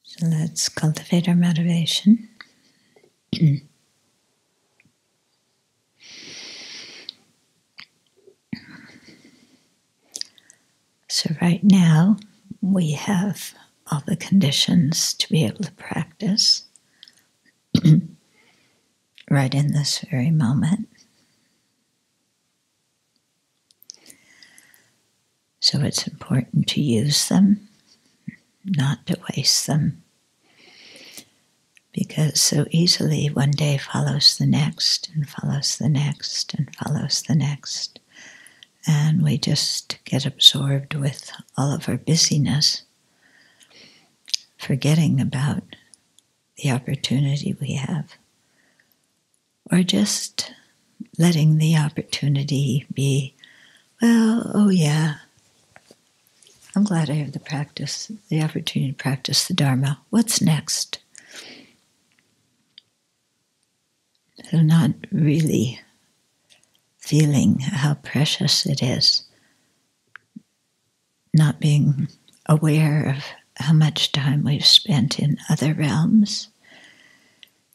So let's cultivate our motivation. So right now, we have all the conditions to be able to practice right in this very moment. So it's important to use them, not to waste them, because so easily one day follows the next and follows the next and follows the next. And we just get absorbed with all of our busyness, forgetting about the opportunity we have, or just letting the opportunity be, well, oh yeah, I'm glad I have the opportunity to practice the Dharma. What's next? So not really feeling how precious it is, not being aware of how much time we've spent in other realms,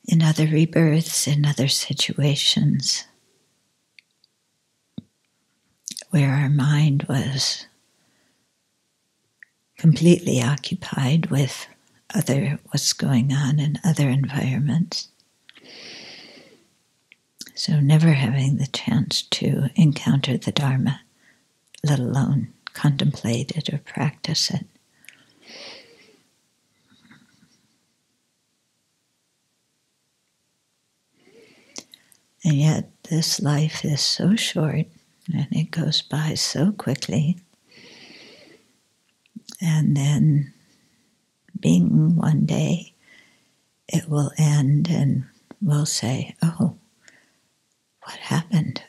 in other rebirths, in other situations, where our mind was completely occupied with what's going on in other environments. So never having the chance to encounter the Dharma, let alone contemplate it or practice it. And yet this life is so short and it goes by so quickly. And then being one day, it will end and we'll say, oh, what happened?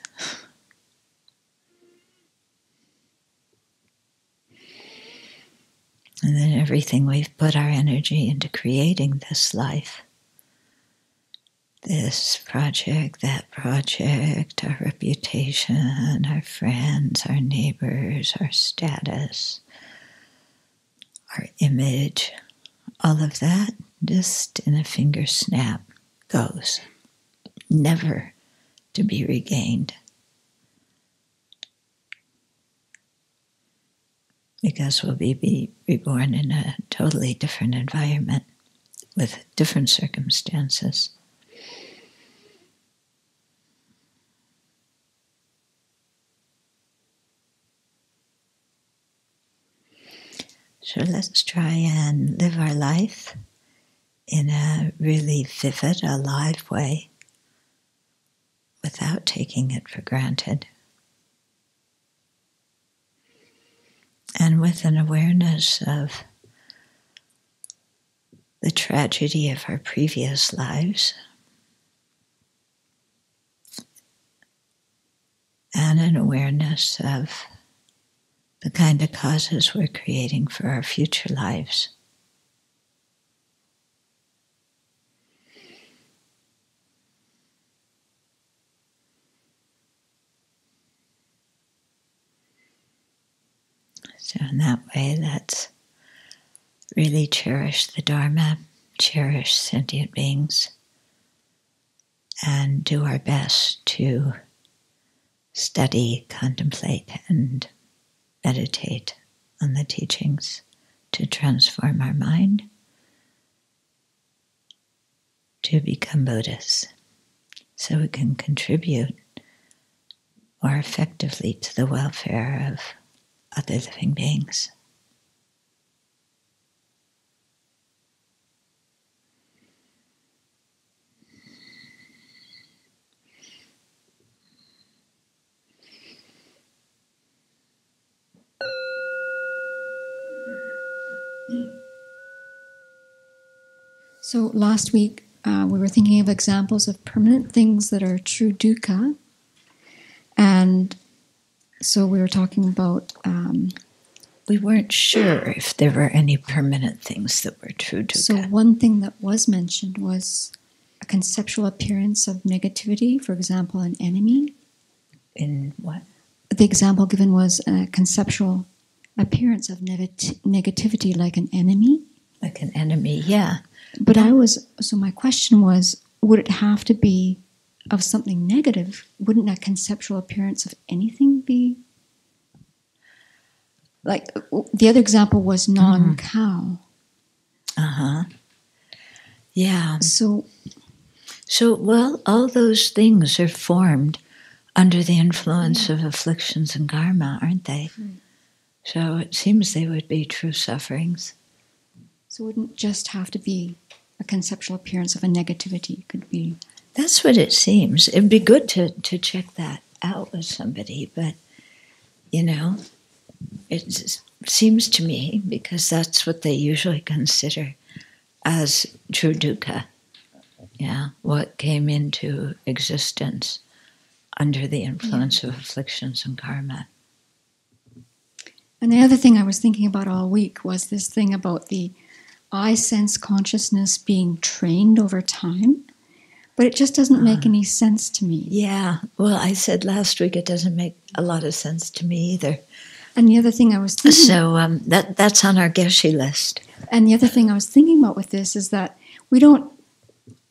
And then everything we've put our energy into creating this life, this project, that project, our reputation, our friends, our neighbors, our status, our image, all of that, just in a finger snap, goes, never to be regained. Because we'll be reborn in a totally different environment with different circumstances. So let's try and live our life in a really vivid, alive way without taking it for granted. And with an awareness of the tragedy of our previous lives and an awareness of the kind of causes we're creating for our future lives. So in that way, let's really cherish the Dharma, cherish sentient beings, and do our best to study, contemplate, and meditate on the teachings to transform our mind, to become Buddhists, so we can contribute more effectively to the welfare of other living beings. So last week we were thinking of examples of permanent things that are true dukkha, and so we were talking about we weren't sure if there were any permanent things that were true dukkha. So one thing that was mentioned was a conceptual appearance of negativity, for example, an enemy. In what? The example given was a conceptual appearance of negativity like an enemy. Like an enemy, yeah. But so my question was, would it have to be of something negative? Wouldn't a conceptual appearance of anything be? Like the other example was non-cow. Uh-huh. Yeah. So, well, all those things are formed under the influence of afflictions and karma, aren't they? Right. So it seems they would be true sufferings. So it wouldn't just have to be a conceptual appearance of a negativity. It could be... That's what it seems. It'd be good to check that out with somebody, but, it seems to me, because that's what they usually consider as true dukkha. Yeah, what came into existence under the influence of afflictions and karma. And the other thing I was thinking about all week was this thing about the I sense consciousness being trained over time, but it just doesn't make any sense to me. Yeah, well, I said last week it doesn't make a lot of sense to me either. And the other thing I was thinking... So that's on our geshe list. And the other thing I was thinking about with this is that we don't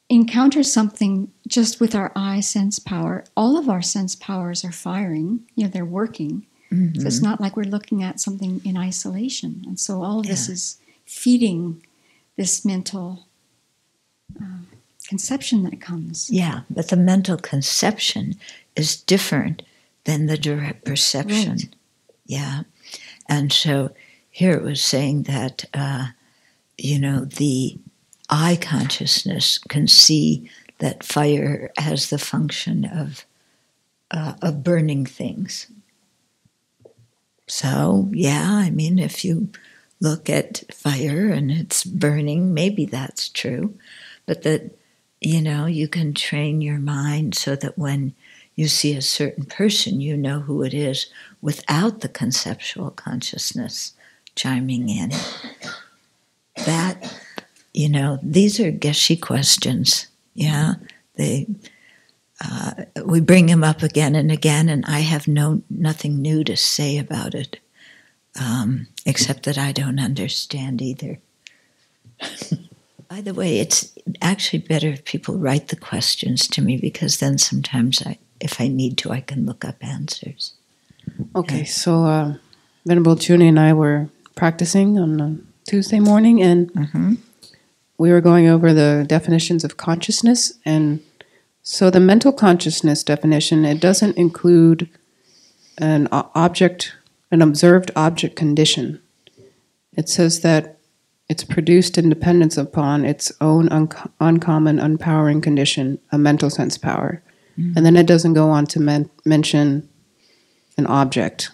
encounter something just with our eye sense power. All of our sense powers are firing, they're working. Mm-hmm. So it's not like we're looking at something in isolation. And so all of this is feeding this mental conception that comes. Yeah, but the mental conception is different than the direct perception. Right. Yeah. And so here it was saying that, the eye consciousness can see that fire has the function of burning things. So, if you look at fire and it's burning, maybe that's true. But that, you can train your mind so that when you see a certain person, you know who it is without the conceptual consciousness chiming in. That, these are geshe questions. Yeah, we bring them up again and again, and I have nothing new to say about it, except that I don't understand either. By the way, it's actually better if people write the questions to me, because then sometimes if I need to, I can look up answers. Okay, so Venerable Juni and I were practicing on a Tuesday morning, and we were going over the definitions of consciousness. And so the mental consciousness definition, it doesn't include an observed object condition. It says that it's produced in dependence upon its own uncommon, unpowering condition, a mental sense power. Mm-hmm. And then it doesn't go on to mention an object.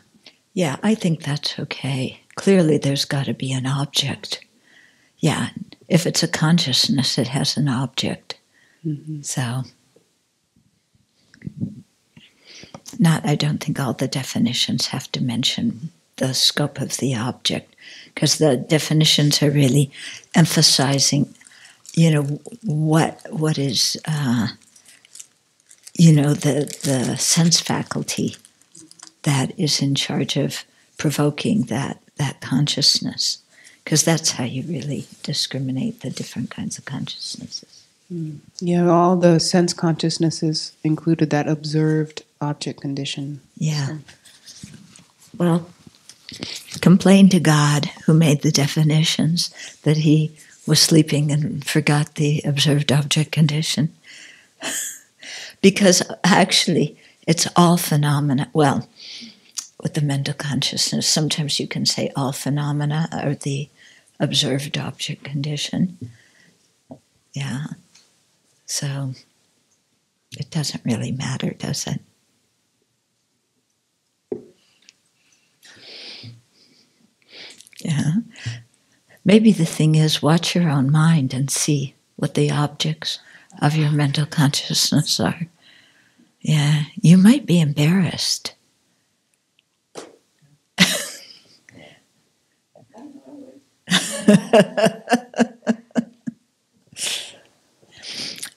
Yeah, I think that's okay. Clearly there's got to be an object. Yeah, if it's a consciousness, it has an object. Mm-hmm. So, I don't think all the definitions have to mention the scope of the object, because the definitions are really emphasizing, what is, the sense faculty that is in charge of provoking that consciousness, because that's how you really discriminate the different kinds of consciousnesses. Mm. Yeah, all the sense consciousnesses included that observed object condition. Yeah. So. Well, complain to God, who made the definitions, that he was sleeping and forgot the observed object condition. Because actually, it's all phenomena. Well, with the mental consciousness, sometimes you can say all phenomena are the observed object condition. Yeah. So it doesn't really matter, does it? Yeah. Maybe the thing is, watch your own mind and see what the objects of your mental consciousness are. Yeah, you might be embarrassed.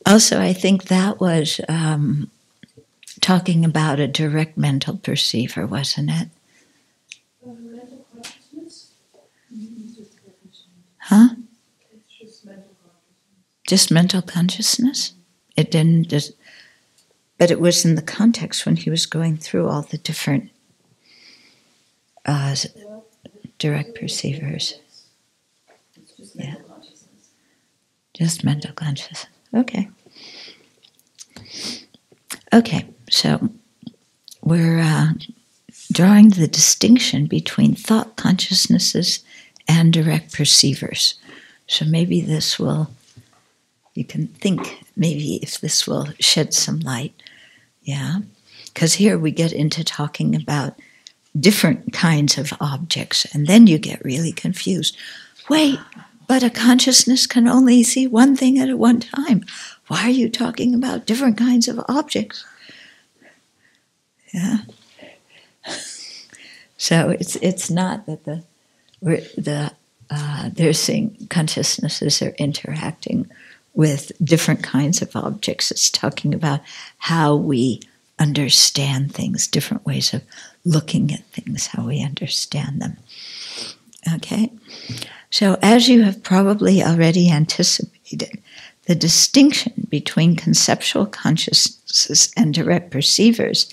Also, I think that was talking about a direct mental perceiver, wasn't it? Mental consciousness? Huh? Just mental consciousness? It didn't just, but it was in the context when he was going through all the different direct perceivers. It's just mental consciousness. Just mental consciousness. Okay. Okay, so we're drawing the distinction between thought consciousnesses and direct perceivers. So maybe this will, you can think maybe if this will shed some light. Yeah, because here we get into talking about different kinds of objects, and then you get really confused. Wait, but a consciousness can only see one thing at one time. Why are you talking about different kinds of objects? Yeah. So it's not that they're saying consciousnesses are interacting with different kinds of objects. It's talking about how we understand things, different ways of looking at things, how we understand them. Okay? So as you have probably already anticipated, the distinction between conceptual consciousnesses and direct perceivers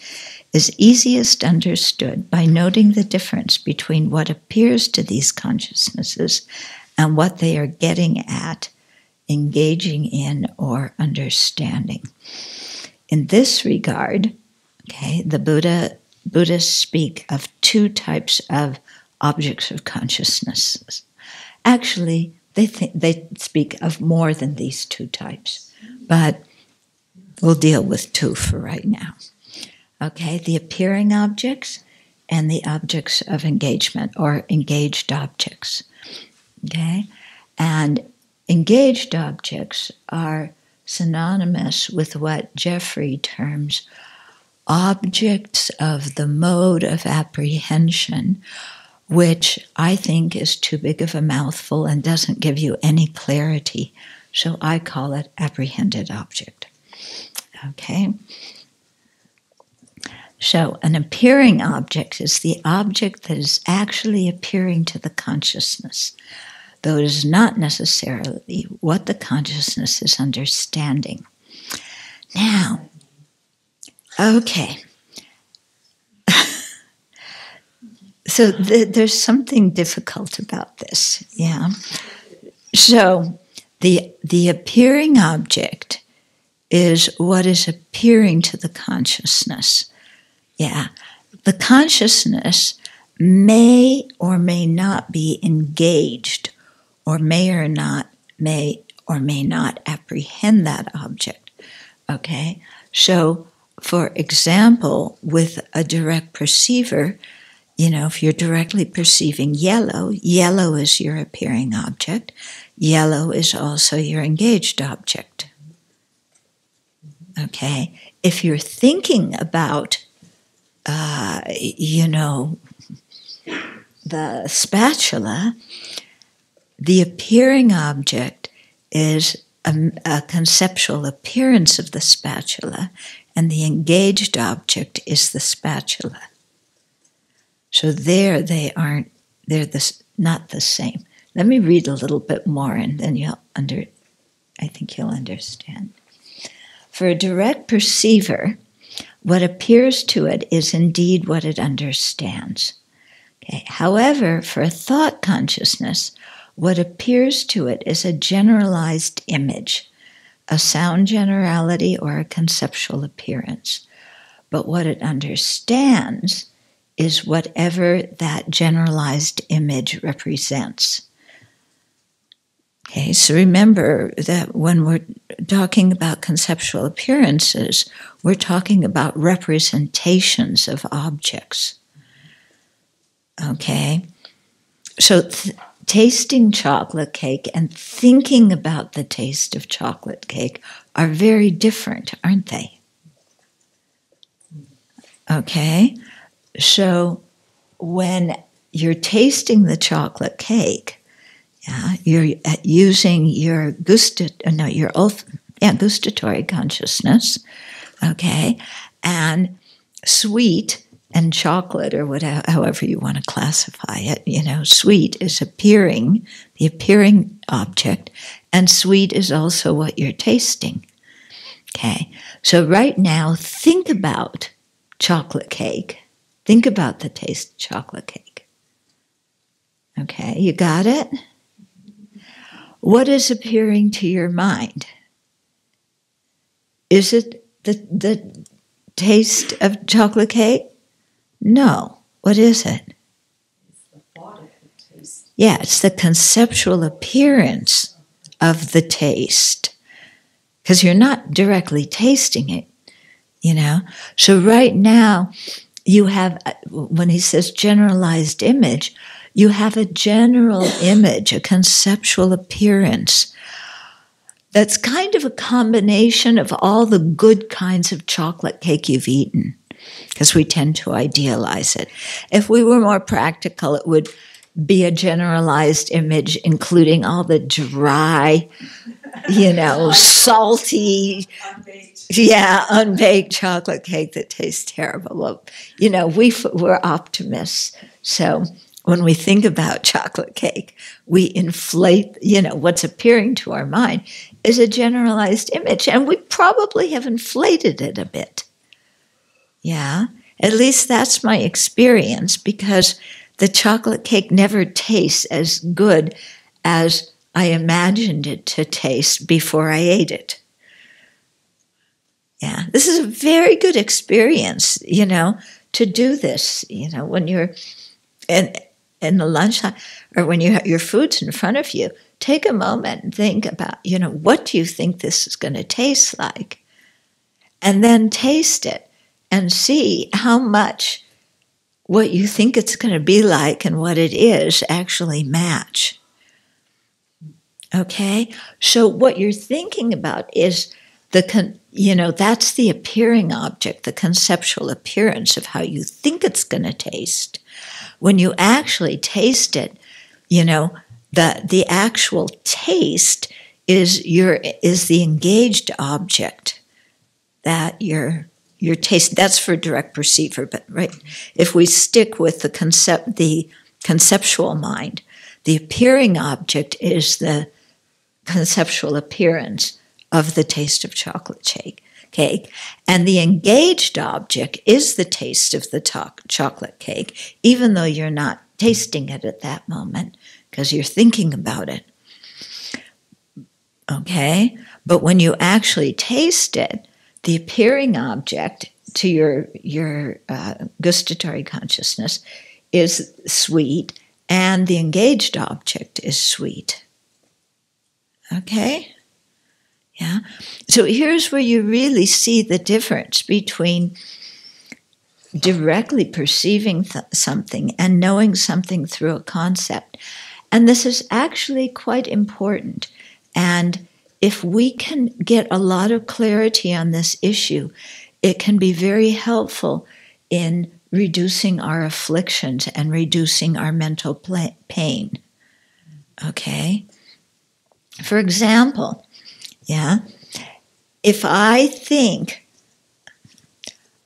is easiest understood by noting the difference between what appears to these consciousnesses and what they are getting at, engaging in, or understanding. In this regard, okay, the Buddhists speak of two types of objects of consciousness. Actually, they speak of more than these two types, but we'll deal with two for right now. Okay, the appearing objects and the objects of engagement, or engaged objects. Okay, and engaged objects are synonymous with what Jeffrey terms objects of the mode of apprehension, which I think is too big of a mouthful and doesn't give you any clarity. So I call it apprehended object. Okay? So an appearing object is the object that is actually appearing to the consciousness, though it is not necessarily what the consciousness is understanding. Now, okay. So there's something difficult about this, yeah. So the appearing object is what is appearing to the consciousness. Yeah, the consciousness may or may not be engaged, or may or may not apprehend that object. Okay, so for example, with a direct perceiver, you know, if you're directly perceiving yellow, yellow is your appearing object. Yellow is also your engaged object. Okay, if you're thinking about the spatula, the appearing object is a conceptual appearance of the spatula, and the engaged object is the spatula. So there they're not the same. Let me read a little bit more, and then I think you'll understand. For a direct perceiver, what appears to it is indeed what it understands. Okay. However, for a thought consciousness, what appears to it is a generalized image, a sound generality, or a conceptual appearance. But what it understands is whatever that generalized image represents. Okay, so remember that when we're talking about conceptual appearances, we're talking about representations of objects. Okay, so tasting chocolate cake and thinking about the taste of chocolate cake are very different, aren't they? Okay, so when you're tasting the chocolate cake, you're using your gustatory consciousness, okay, and sweet and chocolate, or whatever, however you want to classify it, sweet is appearing. The appearing object, and sweet is also what you're tasting. Okay, so right now, think about chocolate cake. Think about the taste of chocolate cake. Okay, you got it? What is appearing to your mind? Is it the taste of chocolate cake? No. What is it? It's the thought of the taste. Yeah, it's the conceptual appearance of the taste. Because you're not directly tasting it, you know. So right now, you have, when he says generalized image, you have a general image, a conceptual appearance that's kind of a combination of all the good kinds of chocolate cake you've eaten, because we tend to idealize it. If we were more practical, it would be a generalized image, including all the dry, you know, salty, unbaked chocolate cake that tastes terrible. Well, you know, we're optimists, so when we think about chocolate cake, we inflate, you know, what's appearing to our mind is a generalized image, and we probably have inflated it a bit. Yeah, at least that's my experience, because the chocolate cake never tastes as good as I imagined it to taste before I ate it. Yeah, this is a very good experience, you know, to do this, you know, when you're in the lunchtime, or when you have your food's in front of you, take a moment and think about, you know, what do you think this is going to taste like? And then taste it and see how much what you think it's going to be like and what it is actually match. Okay? So what you're thinking about is that's the appearing object, the conceptual appearance of how you think it's going to taste. When you actually taste it, you know, the actual taste is the engaged object that you're taste. That's for direct perceiver, but right, if we stick with the conceptual mind, the appearing object is the conceptual appearance of the taste of chocolate cake, and the engaged object is the taste of the chocolate cake, even though you're not tasting it at that moment because you're thinking about it. Okay, but when you actually taste it, the appearing object to your gustatory consciousness is sweet, and the engaged object is sweet. Okay? Yeah. So here's where you really see the difference between directly perceiving something and knowing something through a concept. And this is actually quite important. And if we can get a lot of clarity on this issue, it can be very helpful in reducing our afflictions and reducing our mental pain. Okay? For example, yeah, if I think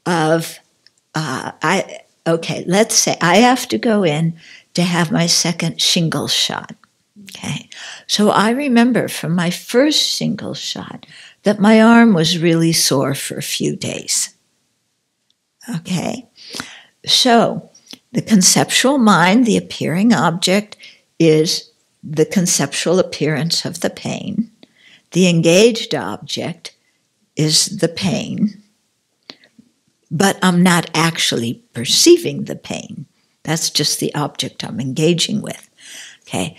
of, let's say I have to go in to have my second shingles shot. Okay, so I remember from my first shingles shot that my arm was really sore for a few days. Okay, so the conceptual mind, the appearing object, is the conceptual appearance of the pain. The engaged object is the pain, but I'm not actually perceiving the pain. That's just the object I'm engaging with. Okay,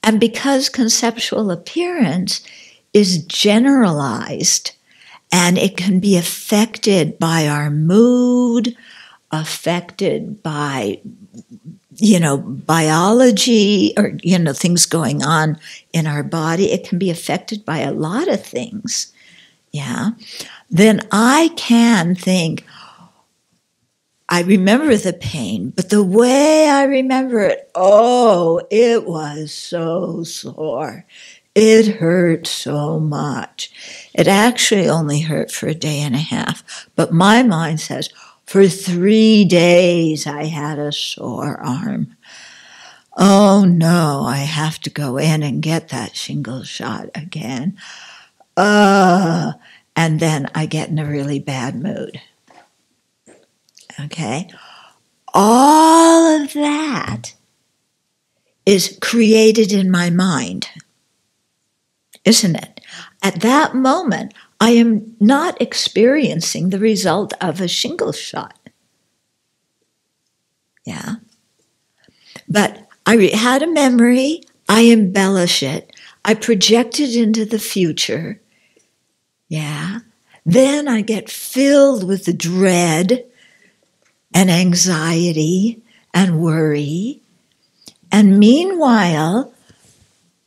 and because conceptual appearance is generalized and it can be affected by our mood, affected by, biology or, things going on in our body, it can be affected by a lot of things, yeah, then I can think, I remember the pain, but the way I remember it, it was so sore. It hurt so much. It actually only hurt for a day and a half, but my mind says, for 3 days I had a sore arm. oh no, I have to go in and get that shingle shot again. And then I get in a really bad mood. Okay? All of that is created in my mind, isn't it? At that moment, I am not experiencing the result of a shingle shot. Yeah? But I had a memory, I embellish it, I project it into the future. Yeah? Then I get filled with dread and anxiety and worry. And meanwhile,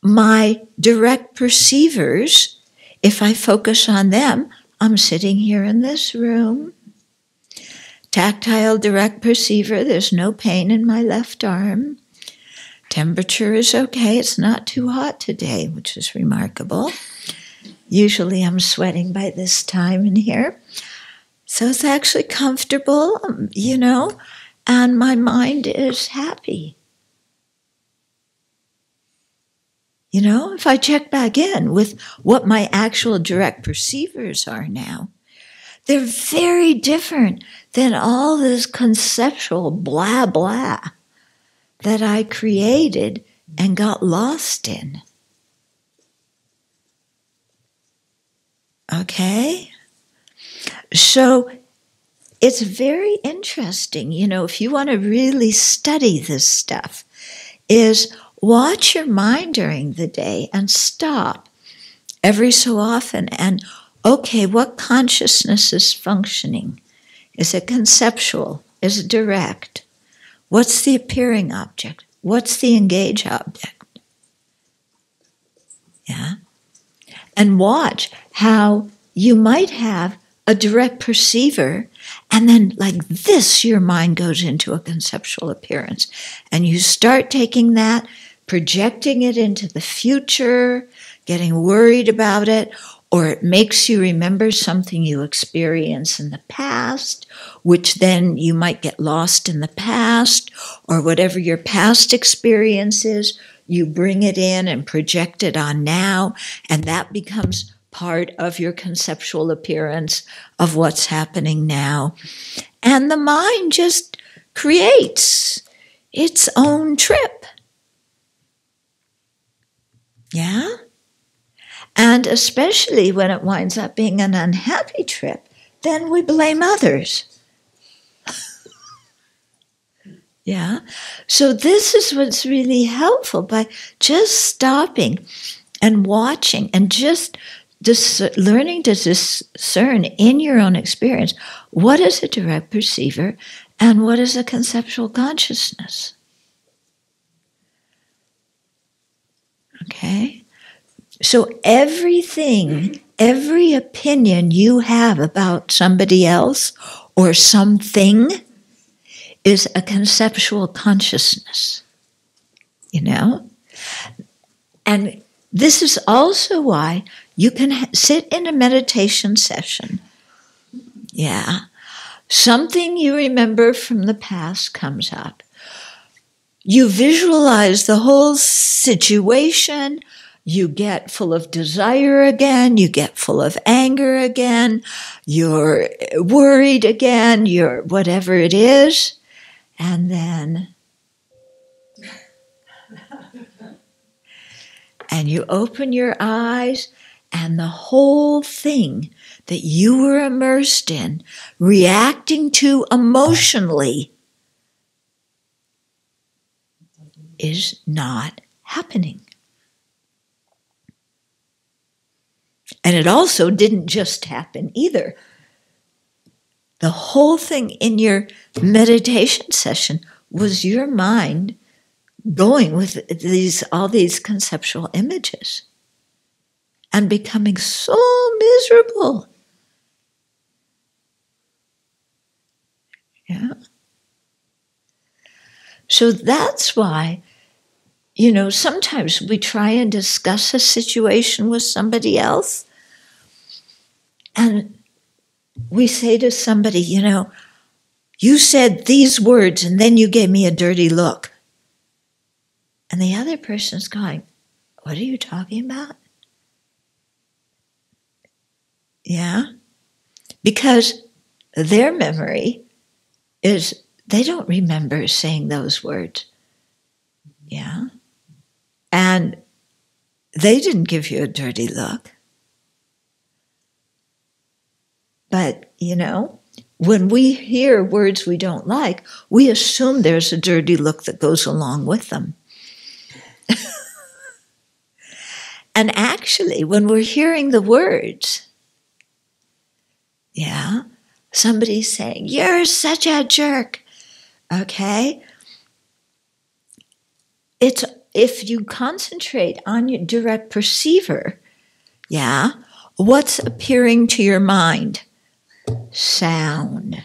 my direct perceivers, if I focus on them, I'm sitting here in this room. Tactile direct perceiver, there's no pain in my left arm. Temperature is okay, it's not too hot today, which is remarkable. Usually I'm sweating by this time in here. So it's actually comfortable, and my mind is happy. If I check back in with what my actual direct perceivers are now, they're very different than all this conceptual blah, blah that I created and got lost in. Okay? So it's very interesting, if you want to really study this stuff, is watch your mind during the day and stop every so often and, okay, what consciousness is functioning? Is it conceptual? Is it direct? What's the appearing object? What's the engage object? Yeah? And watch how you might have a direct perceiver, and then like this, your mind goes into a conceptual appearance. And you start taking that, projecting it into the future, getting worried about it, or it makes you remember something you experienced in the past, which then you might get lost in the past, or whatever your past experience is, you bring it in and project it on now, and that becomes part of your conceptual appearance of what's happening now. And the mind just creates its own trip. Yeah? And especially when it winds up being an unhappy trip, then we blame others. Yeah? So this is what's really helpful, by just stopping and watching and just learning to discern in your own experience what is a direct perceiver and what is a conceptual consciousness. Okay? So everything, every opinion you have about somebody else or something is a conceptual consciousness. And this is also why you can sit in a meditation session. Yeah. Something you remember from the past comes up. You visualize the whole situation. You get full of desire again. You get full of anger again. You're worried again. You're whatever it is. And then and you open your eyes, and the whole thing that you were immersed in, reacting to emotionally, is not happening. And it also didn't just happen either. The whole thing in your meditation session was your mind going with all these conceptual images and becoming so miserable. Yeah. So that's why, sometimes we try and discuss a situation with somebody else, and we say to somebody, you said these words and then you gave me a dirty look. And the other person's going, what are you talking about? Yeah? Because their memory is, they don't remember saying those words. Yeah? And they didn't give you a dirty look. But, when we hear words we don't like, we assume there's a dirty look that goes along with them. And actually, when we're hearing the words, yeah, somebody's saying, you're such a jerk, okay? It's, if you concentrate on your direct perceiver, yeah, what's appearing to your mind? Sound.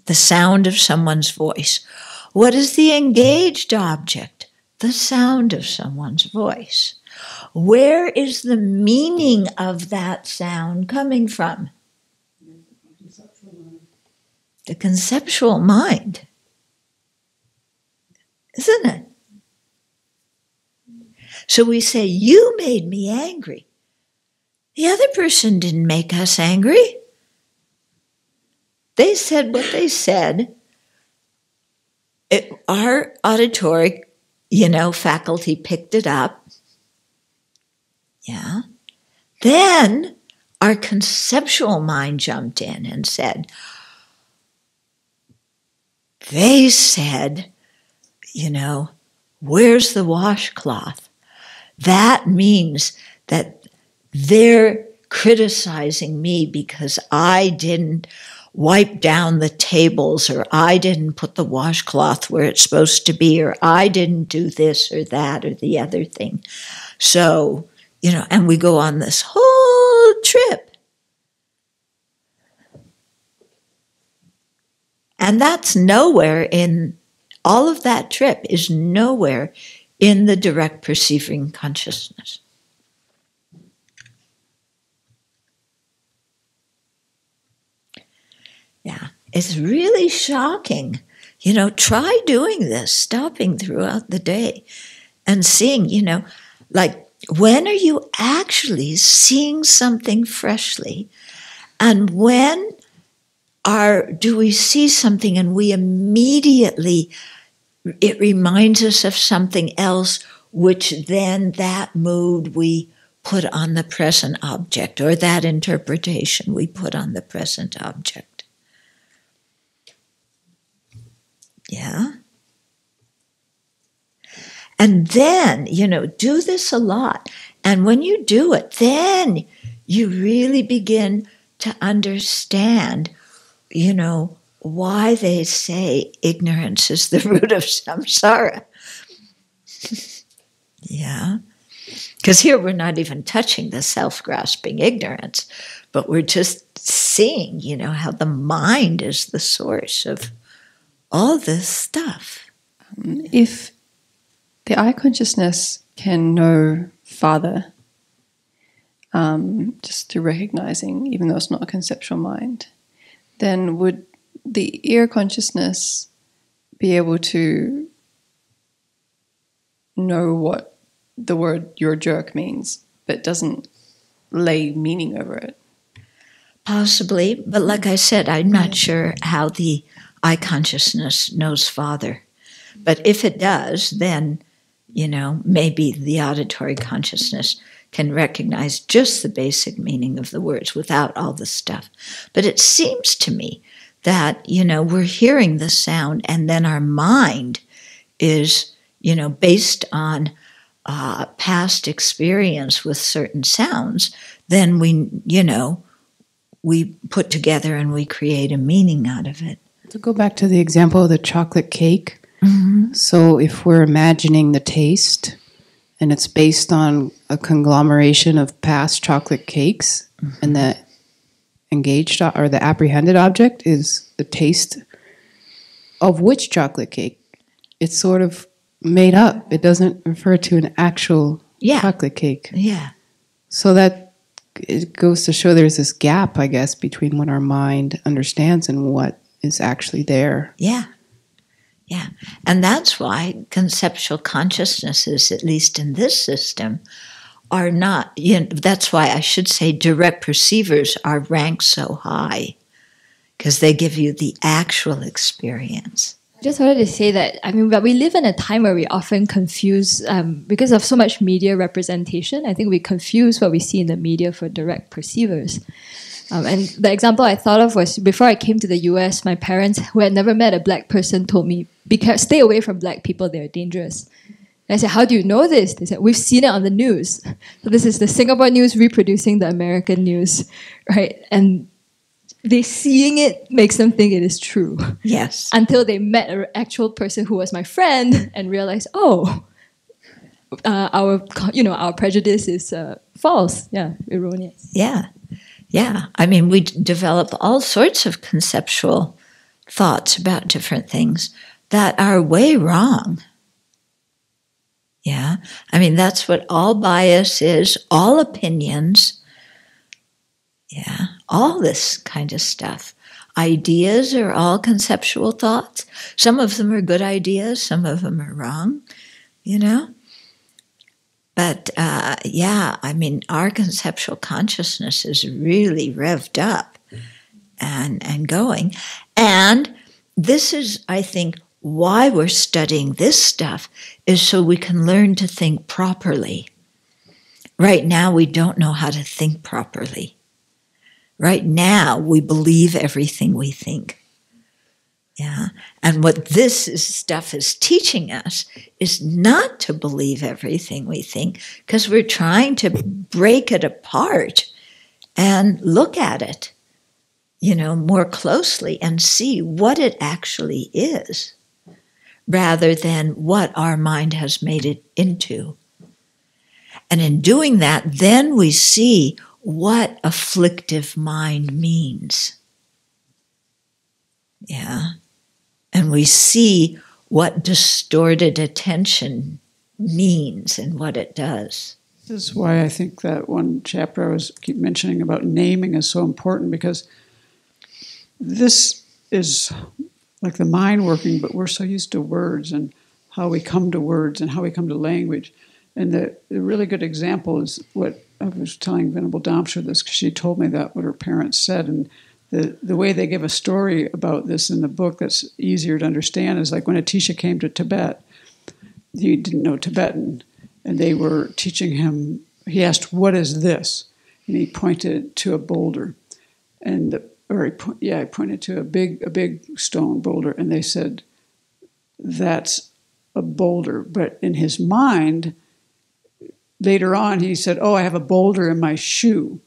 The sound of someone's voice. What is the engaged object? The sound of someone's voice. Where is the meaning of that sound coming from? The conceptual mind. Isn't it? So we say, you made me angry. The other person didn't make us angry. They said what they said. Our auditory, faculty picked it up. Yeah. Then our conceptual mind jumped in and said, they said, where's the washcloth? That means that they're criticizing me because I didn't wipe down the tables, or I didn't put the washcloth where it's supposed to be, or I didn't do this or that or the other thing. So, and we go on this whole trip. And that's nowhere in, all of that trip is nowhere in the direct perceiving consciousness. Yeah, it's really shocking. Try doing this, stopping throughout the day and seeing, like, when are you actually seeing something freshly? And when do we see something and we immediately, it reminds us of something else, which then that mood we put on the present object, or that interpretation we put on the present object. Yeah. And then, do this a lot. And when you do it, then you really begin to understand, why they say ignorance is the root of samsara. Yeah. Because here we're not even touching the self-grasping ignorance, but we're just seeing, how the mind is the source of all this stuff. If the eye consciousness can know Father, just through recognizing, even though it's not a conceptual mind, then would the ear consciousness be able to know what the word "you're a jerk" means, but doesn't lay meaning over it? Possibly, but like I said, I'm not sure how the eye consciousness knows Father. But if it does, then, maybe the auditory consciousness can recognize just the basic meaning of the words without all the stuff. But it seems to me that, we're hearing the sound, and then our mind is, based on past experience with certain sounds, then we put together and we create a meaning out of it. To go back to the example of the chocolate cake, Mm-hmm. So if we're imagining the taste and it's based on a conglomeration of past chocolate cakes, mm-hmm. and the engaged or the apprehended object is the taste of which chocolate cake, it's sort of made up. It doesn't refer to an actual chocolate cake. Yeah. So that it goes to show there's this gap, I guess, between what our mind understands and what is actually there. Yeah. Yeah. And that's why conceptual consciousnesses, at least in this system, are not, that's why I should say direct perceivers are ranked so high, because they give you the actual experience. I just wanted to say that, but we live in a time where we often confuse, because of so much media representation, I think we confuse what we see in the media for direct perceivers. And the example I thought of was before I came to the US, my parents, who had never met a black person, told me, stay away from black people, they're dangerous. And I said, how do you know this? They said, we've seen it on the news. So this is the Singapore news reproducing the American news, right? And they seeing it makes them think it is true. Yes. Until they met an actual person who was my friend and realized, our prejudice is false, erroneous. Yeah. Yeah. We develop all sorts of conceptual thoughts about different things that are way wrong. Yeah. That's what all bias is, all opinions. Yeah. All this kind of stuff. Ideas are all conceptual thoughts. Some of them are good ideas, some of them are wrong, But, our conceptual consciousness is really revved up and going. And this is, I think, why we're studying this stuff, is so we can learn to think properly. Right now, we don't know how to think properly. Right now, we believe everything we think. Yeah. And what this stuff is teaching us is not to believe everything we think, because we're trying to break it apart and look at it, more closely and see what it actually is, rather than what our mind has made it into. And in doing that, then we see what afflictive mind means. Yeah. And we see what distorted attention means and what it does. This is why I think that one chapter keep mentioning about naming is so important, because this is like the mind working, but we're so used to words and how we come to words and how we come to language. And the really good example is what I was telling Venerable Damsha this, because she told me that what her parents said, and the way they give a story about this in the book that's easier to understand is like when Atisha came to Tibet. He didn't know Tibetan, and they were teaching him. He asked, "What is this?" And he pointed to a boulder, he pointed to a big stone boulder, and they said, "That's a boulder." But in his mind, later on, he said, "Oh, I have a boulder in my shoe,"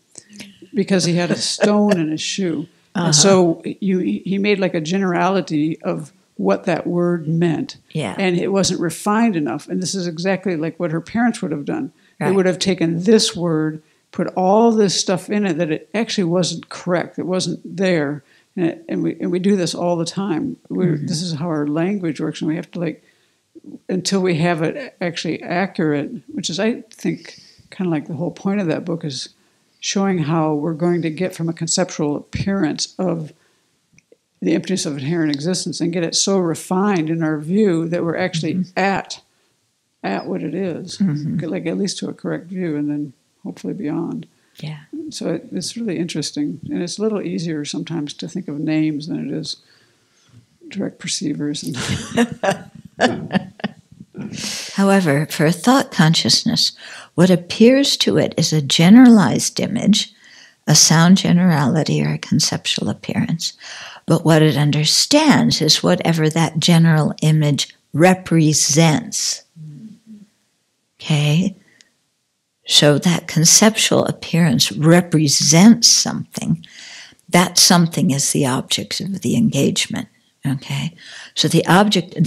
because he had a stone in his shoe. Uh-huh. And so he made like a generality of what that word meant. Yeah. And it wasn't refined enough. And this is exactly like what her parents would have done. Right. They would have taken this word, put all this stuff in it that it actually wasn't correct. It wasn't there. And we do this all the time. Mm-hmm. This is how our language works, and we have to until we have it actually accurate, which is, I think, kind of like the whole point of that book, is showing how we're going to get from a conceptual appearance of the emptiness of inherent existence and get it so refined in our view that we're actually at what it is, like at least to a correct view, and then hopefully beyond. Yeah. So it's really interesting, and it's a little easier sometimes to think of names than it is direct perceivers. However, for a thought consciousness, what appears to it is a generalized image, a sound generality, or a conceptual appearance. But what it understands is whatever that general image represents. Okay? So that conceptual appearance represents something. That something is the object of the engagement. Okay, so the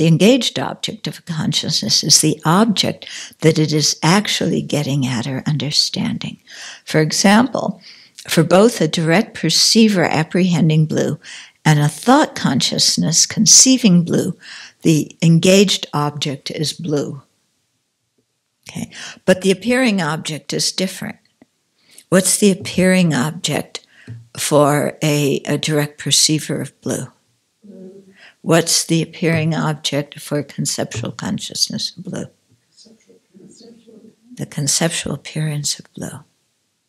engaged object of consciousness is the object that it is actually getting at or understanding. For example, for both a direct perceiver apprehending blue and a thought consciousness conceiving blue, the engaged object is blue. Okay, but the appearing object is different. What's the appearing object for a direct perceiver of blue? What's the appearing object for conceptual consciousness of blue? The conceptual appearance of blue.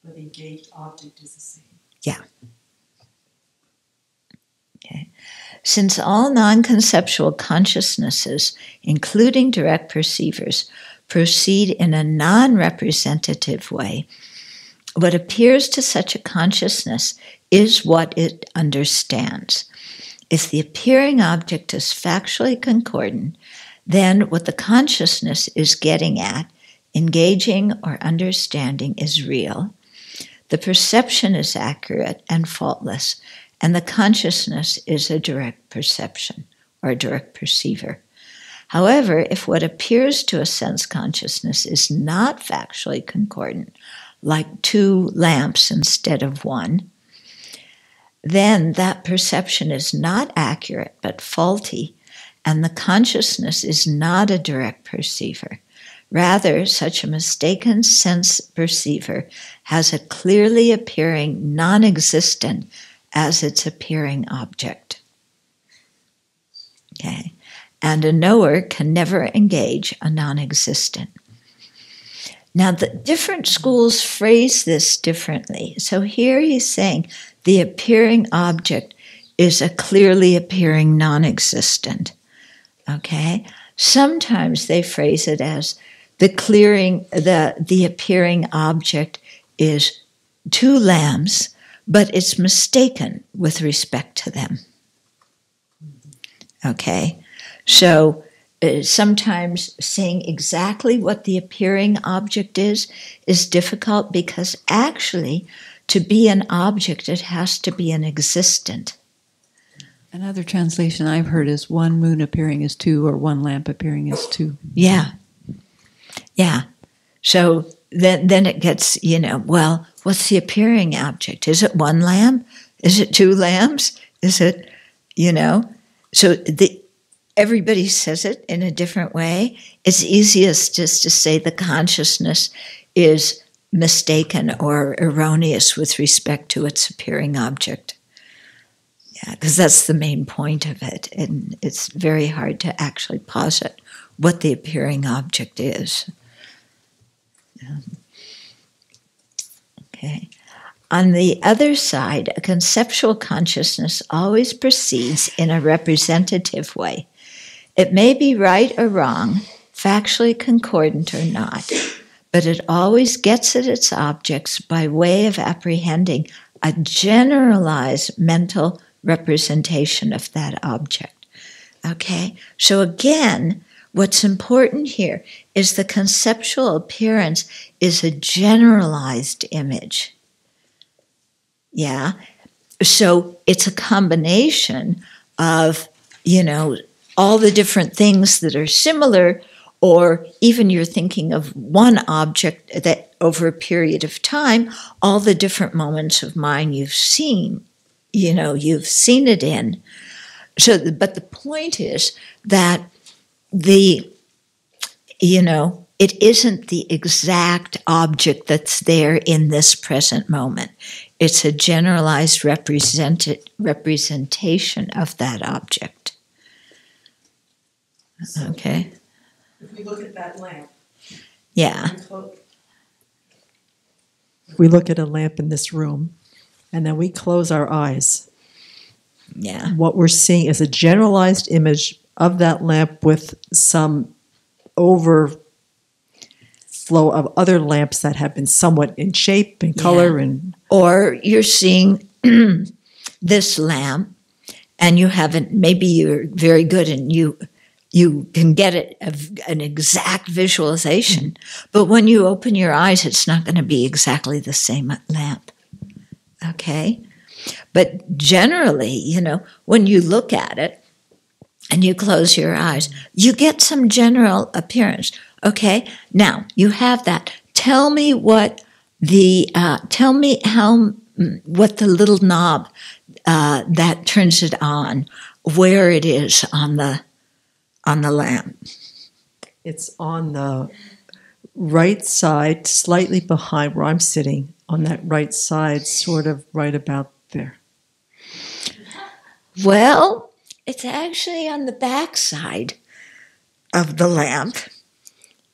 But the engaged object is the same. Yeah. Okay. Since all non-conceptual consciousnesses, including direct perceivers, proceed in a non-representative way, what appears to such a consciousness is what it understands. If the appearing object is factually concordant, then what the consciousness is getting at, engaging or understanding, is real. The perception is accurate and faultless, and the consciousness is a direct perception or a direct perceiver. However, if what appears to a sense consciousness is not factually concordant, like two lamps instead of one, then that perception is not accurate but faulty, and the consciousness is not a direct perceiver. Rather, such a mistaken sense perceiver has a clearly appearing non-existent as its appearing object. Okay? And a knower can never engage a non-existent. Now, the different schools phrase this differently. So here he's saying the appearing object is a clearly appearing non-existent. Okay? Sometimes they phrase it as the appearing object is two lambs, but it's mistaken with respect to them. Okay? So sometimes saying exactly what the appearing object is difficult, because actually to be an object it has to be an existent. Another translation I've heard is one moon appearing as two, or one lamp appearing as two. Yeah. Yeah. So then it gets, well, what's the appearing object? Is it one lamp? Is it two lamps? Is it, so everybody says it in a different way. It's easiest just to say the consciousness is mistaken or erroneous with respect to its appearing object. Yeah, because that's the main point of it. And it's very hard to actually posit what the appearing object is. Okay. On the other side, a conceptual consciousness always proceeds in a representative way. It may be right or wrong, factually concordant or not, but it always gets at its objects by way of apprehending a generalized mental representation of that object. Okay? So again, what's important here is the conceptual appearance is a generalized image. Yeah? So it's a combination of, all the different things that are similar, or even you're thinking of one object that over a period of time, all the different moments of mind you've seen it in. So, but the point is that it isn't the exact object that's there in this present moment. It's a generalized representation of that object. Okay. If we look at that lamp. Yeah. We look at a lamp in this room, and then we close our eyes. Yeah. What we're seeing is a generalized image of that lamp with some overflow of other lamps that have been somewhat in shape and color. And or you're seeing this lamp, and you haven't, maybe you're very good and you can get an exact visualization, but when you open your eyes, it's not going to be exactly the same lamp. Okay? But generally, when you look at it and you close your eyes, you get some general appearance. Okay? Now, you have that. Tell me what what the little knob that turns it on, where it is on the lamp. it's on the right side, slightly behind where I'm sitting, on that right side, sort of right about there. Well, It's actually on the back side of the lamp.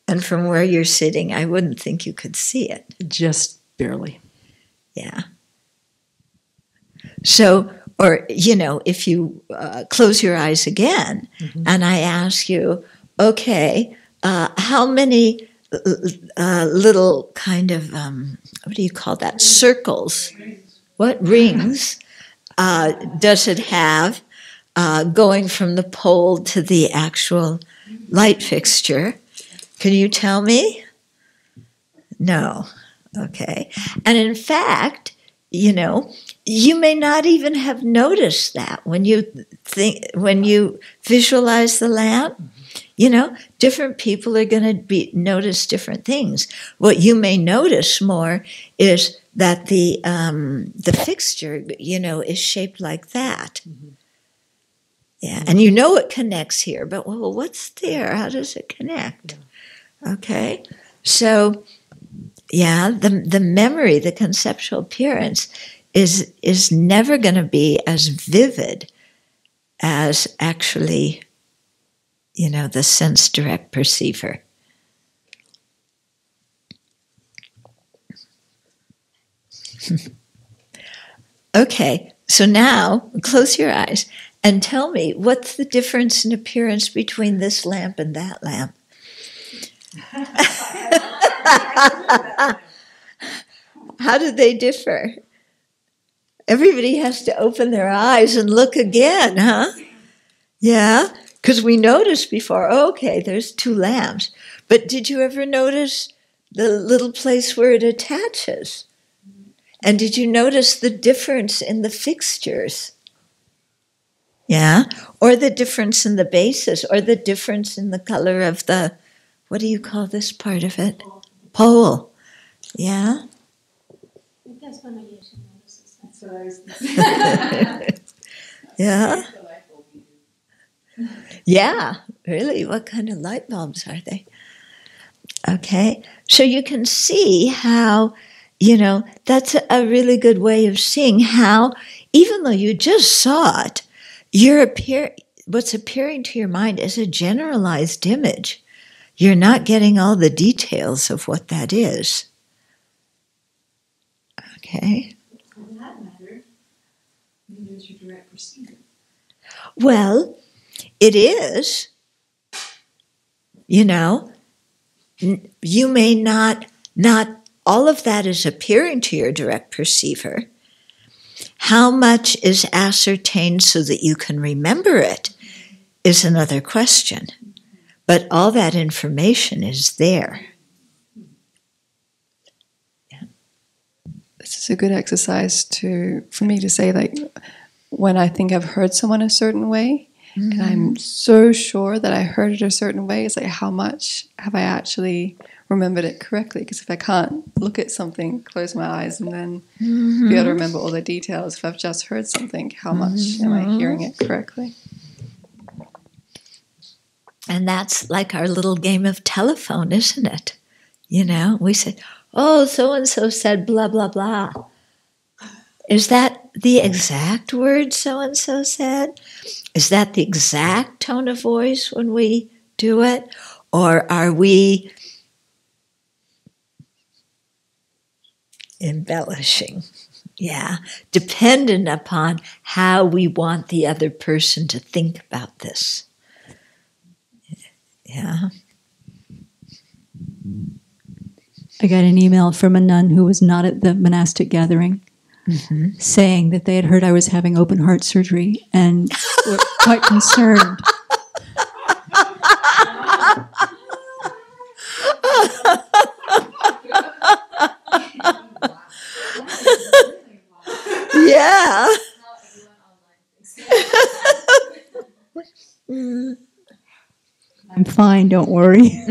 And from where you're sitting, I wouldn't think you could see it. Just barely. Yeah. So, or, if you close your eyes again, and I ask you, okay, how many little kind of, what do you call that, circles? What rings does it have going from the pole to the actual light fixture? Can you tell me? No. Okay. And in fact, you may not even have noticed that when you visualize the lamp. Different people are going to notice different things. What you may notice more is that the fixture, is shaped like that. Yeah, and it connects here, but what's there? How does it connect? Okay, so yeah, the memory, the conceptual appearance is never going to be as vivid as actually, the sense direct perceiver. Okay, so now close your eyes and tell me, what's the difference in appearance between this lamp and that lamp? How do they differ? Everybody has to open their eyes and look again, huh? Yeah, because we noticed before, okay, there's two lamps. But did you ever notice the little place where it attaches? And did you notice the difference in the fixtures? Yeah, or the difference in the bases, or the difference in the color of the, what do you call this part of it? Pole. Yeah? That's one of you should notice. That's what I was Yeah? Yeah, really? What kind of light bulbs are they? Okay, so you can see how, that's a really good way of seeing how, even though you just saw it, what's appearing to your mind is a generalized image. You're not getting all the details of what that is. Okay. For that matter, maybe it's your direct perceiver. Well, it is. You may not all of that is appearing to your direct perceiver. How much is ascertained so that you can remember it is another question. But all that information is there. Yeah. This is a good exercise for me to say, like, when I think I've heard someone a certain way, and I'm so sure that I heard it a certain way, it's like, how much have I actually remembered it correctly? Because if I can't look at something, close my eyes, and then be able to remember all the details, if I've just heard something, how much am I hearing it correctly? And that's like our little game of telephone, isn't it? We say, oh, so-and-so said blah, blah, blah. Is that the exact word so-and-so said? Is that the exact tone of voice when we do it? Or are we embellishing? Yeah, dependent upon how we want the other person to think about this. Yeah. I got an email from a nun who was not at the monastic gathering saying that they had heard I was having open heart surgery and were quite concerned. Yeah. I'm fine, don't worry.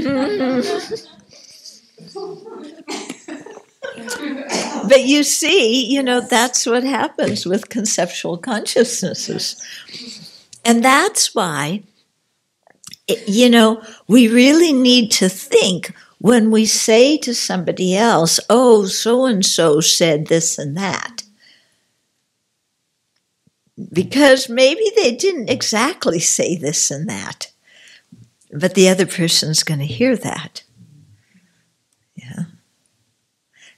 But you see, that's what happens with conceptual consciousnesses. And that's why, we really need to think when we say to somebody else, oh, so-and-so said this and that. Because maybe they didn't exactly say this and that, but the other person's going to hear that. Yeah.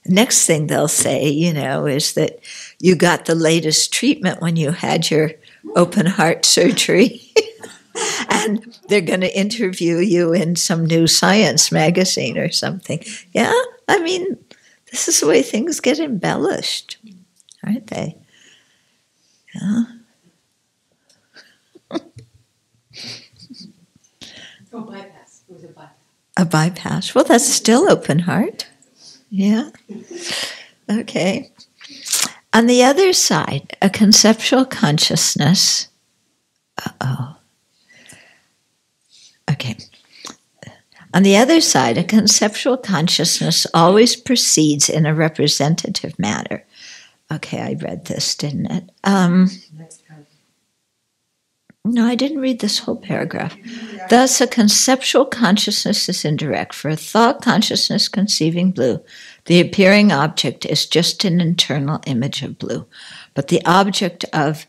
Next thing they'll say, is that you got the latest treatment when you had your open heart surgery. And they're going to interview you in some new science magazine or something. Yeah, I mean, this is the way things get embellished, aren't they? Yeah. Bypass. It was a bypass. A bypass. Well, that's still open heart. Yeah. Okay. On the other side, a conceptual consciousness. Okay. On the other side, a conceptual consciousness always proceeds in a representative manner. Okay, I read this, didn't it? No, I didn't read this whole paragraph. Thus, a conceptual consciousness is indirect. For a thought consciousness conceiving blue, the appearing object is just an internal image of blue. But the object of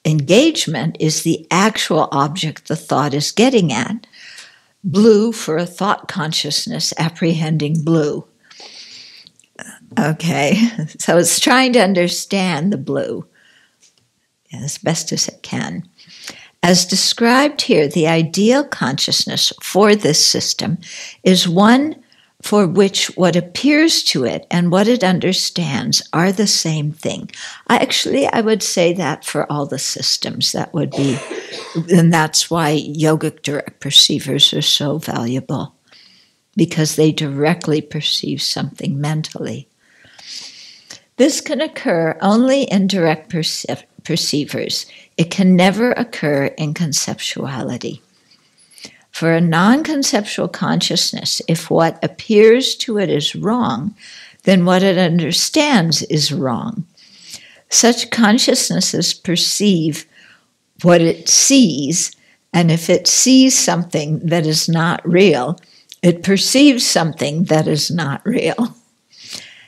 engagement is the actual object the thought is getting at. Blue for a thought consciousness apprehending blue. Okay, so it's trying to understand the blue as best as it can. As described here, the ideal consciousness for this system is one for which what appears to it and what it understands are the same thing. I would say that for all the systems, that would be, and that's why yogic direct perceivers are so valuable, because they directly perceive something mentally. This can occur only in direct perceivers. It can never occur in conceptuality. For a non-conceptual consciousness, if what appears to it is wrong, then what it understands is wrong. Such consciousnesses perceive what it sees, and if it sees something that is not real, it perceives something that is not real.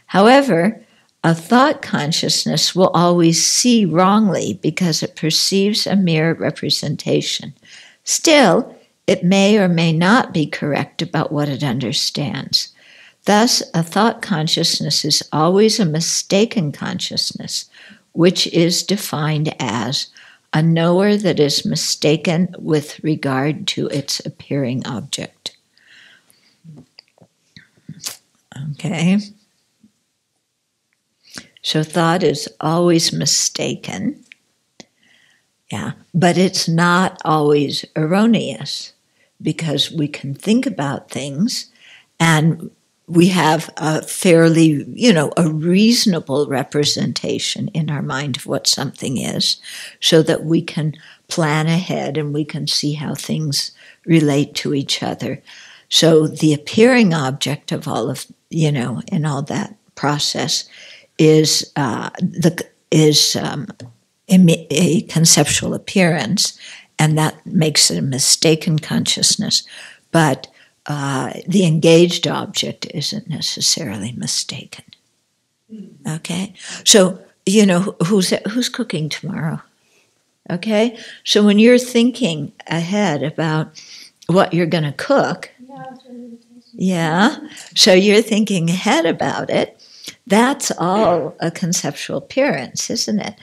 However, a thought consciousness will always see wrongly because it perceives a mere representation. Still, it may or may not be correct about what it understands. Thus, a thought consciousness is always a mistaken consciousness, which is defined as a knower that is mistaken with regard to its appearing object. Okay. So thought is always mistaken, yeah, but it's not always erroneous, because we can think about things and we have a fairly, a reasonable representation in our mind of what something is, so that we can plan ahead and we can see how things relate to each other. So the appearing object of all of, in all that process is a conceptual appearance, and that makes it a mistaken consciousness. But the engaged object isn't necessarily mistaken. Okay, so who's cooking tomorrow? Okay, so when you're thinking ahead about what you're going to cook, yeah, so you're thinking ahead about it. That's all a conceptual appearance, isn't it?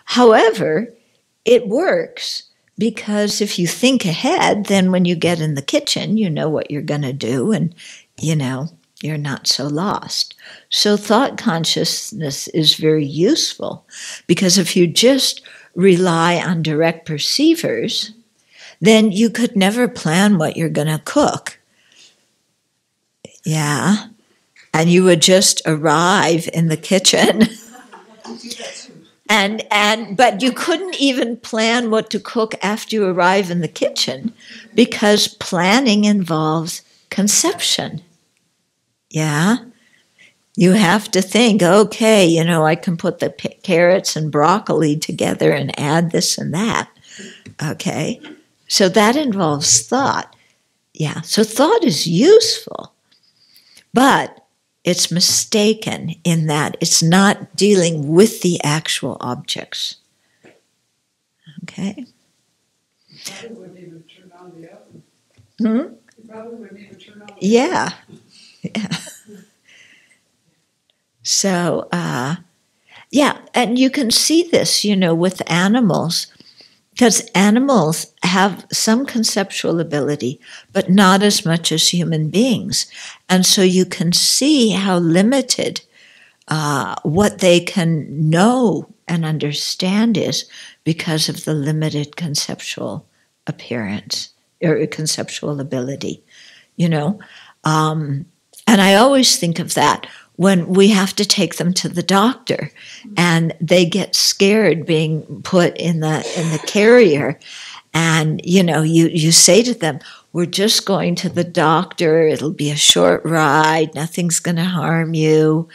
However, it works because if you think ahead, then when you get in the kitchen, you know what you're going to do, and, you're not so lost. So thought consciousness is very useful, because if you just rely on direct perceivers, then you could never plan what you're going to cook. Yeah. And you would just arrive in the kitchen, but you couldn't even plan what to cook after you arrive in the kitchen, because planning involves conception. Yeah, you have to think. Okay, I can put the carrots and broccoli together and add this and that. Okay, so that involves thought. Yeah, so thought is useful, but it's mistaken in that it's not dealing with the actual objects. Okay. You probably wouldn't even turn on the oven. Hmm? You probably wouldn't even turn on the Yeah. So, yeah, and you can see this, with animals, because animals have some conceptual ability, but not as much as human beings. And so you can see how limited what they can know and understand is because of the limited conceptual appearance or conceptual ability, And I always think of that when we have to take them to the doctor and they get scared being put in the carrier. And, you say to them, we're just going to the doctor. It'll be a short ride. Nothing's going to harm you,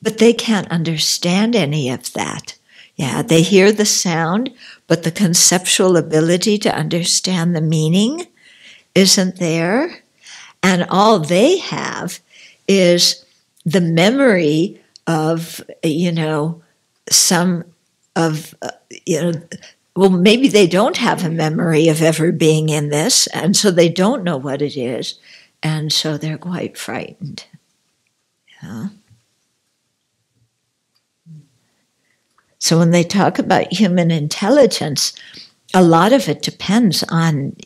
But they can't understand any of that. Yeah, they hear the sound, but the conceptual ability to understand the meaning isn't there. And all they have is the memory of, well, maybe they don't have a memory of ever being in this, and so they don't know what it is, and so they're quite frightened. Yeah. So when they talk about human intelligence, a lot of it depends on,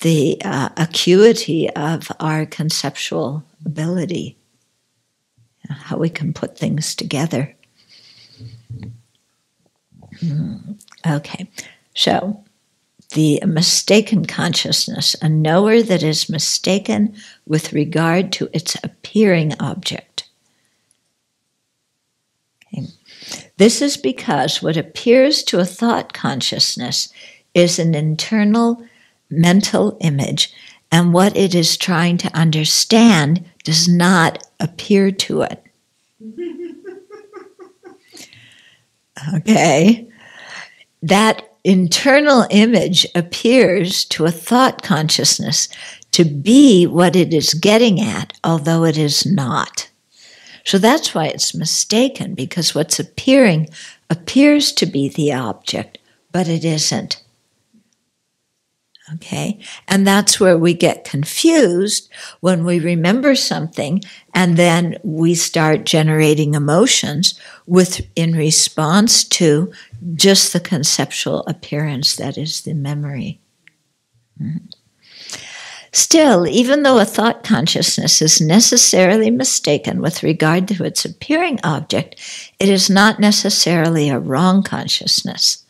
the acuity of our conceptual ability, how we can put things together. Okay, so the mistaken consciousness, a knower that is mistaken with regard to its appearing object. Okay. This is because what appears to a thought consciousness is an internal mental image, and what it is trying to understand does not appear to it. Okay? That internal image appears to a thought consciousness to be what it is getting at, although it is not. So that's why it's mistaken, because what's appearing appears to be the object, but it isn't. Okay, and that's where we get confused when we remember something and then we start generating emotions in response to just the conceptual appearance that is the memory. Still, even though a thought consciousness is necessarily mistaken with regard to its appearing object, it is not necessarily a wrong consciousness.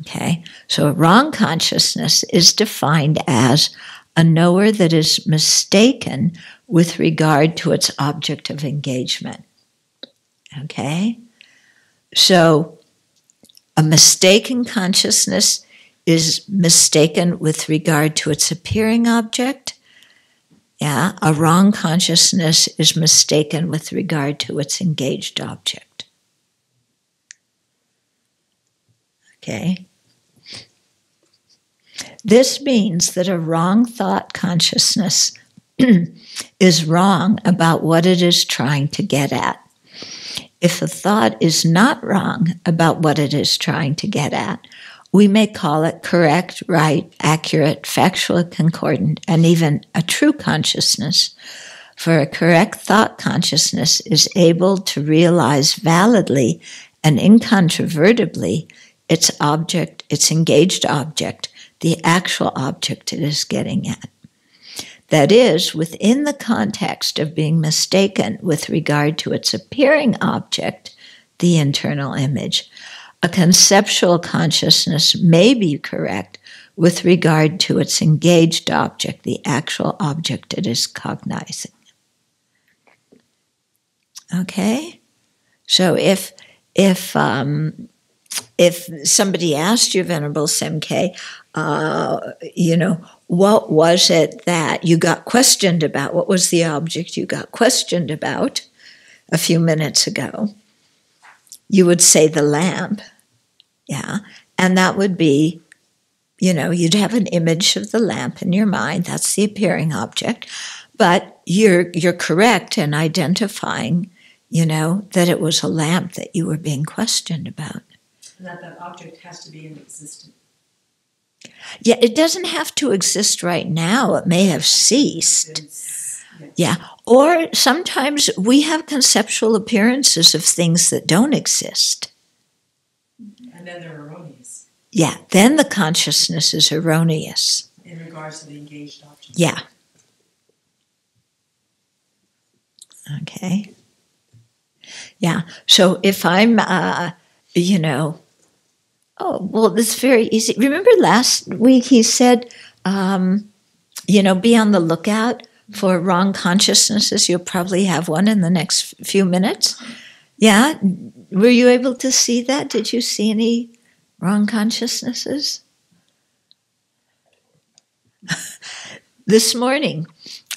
Okay, so a wrong consciousness is defined as a knower that is mistaken with regard to its object of engagement. Okay, so a mistaken consciousness is mistaken with regard to its appearing object. Yeah, a wrong consciousness is mistaken with regard to its engaged object. Okay. This means that a wrong thought consciousness is wrong about what it is trying to get at. If a thought is not wrong about what it is trying to get at, we may call it correct, right, accurate, factual, concordant, and even a true consciousness. For a correct thought consciousness is able to realize validly and incontrovertibly its object, its engaged object, the actual object it is getting at. That is, within the context of being mistaken with regard to its appearing object, the internal image, a conceptual consciousness may be correct with regard to its engaged object, the actual object it is cognizing. Okay? So if somebody asked you, Venerable Semke, what was it that you got questioned about? What was the object you got questioned about a few minutes ago? You would say the lamp, yeah, and that would be, you'd have an image of the lamp in your mind. That's the appearing object, but you're correct in identifying, that it was a lamp that you were being questioned about. that object has to be in existence. Yeah, it doesn't have to exist right now. It may have ceased. Yeah. Or sometimes we have conceptual appearances of things that don't exist. And then they're erroneous. Yeah, then the consciousness is erroneous. In regards to the engaged object. Yeah. Okay. Yeah. So if I'm, oh, well, it's very easy. Remember last week he said, be on the lookout for wrong consciousnesses. You'll probably have one in the next few minutes. Yeah? Were you able to see that? Did you see any wrong consciousnesses? This morning,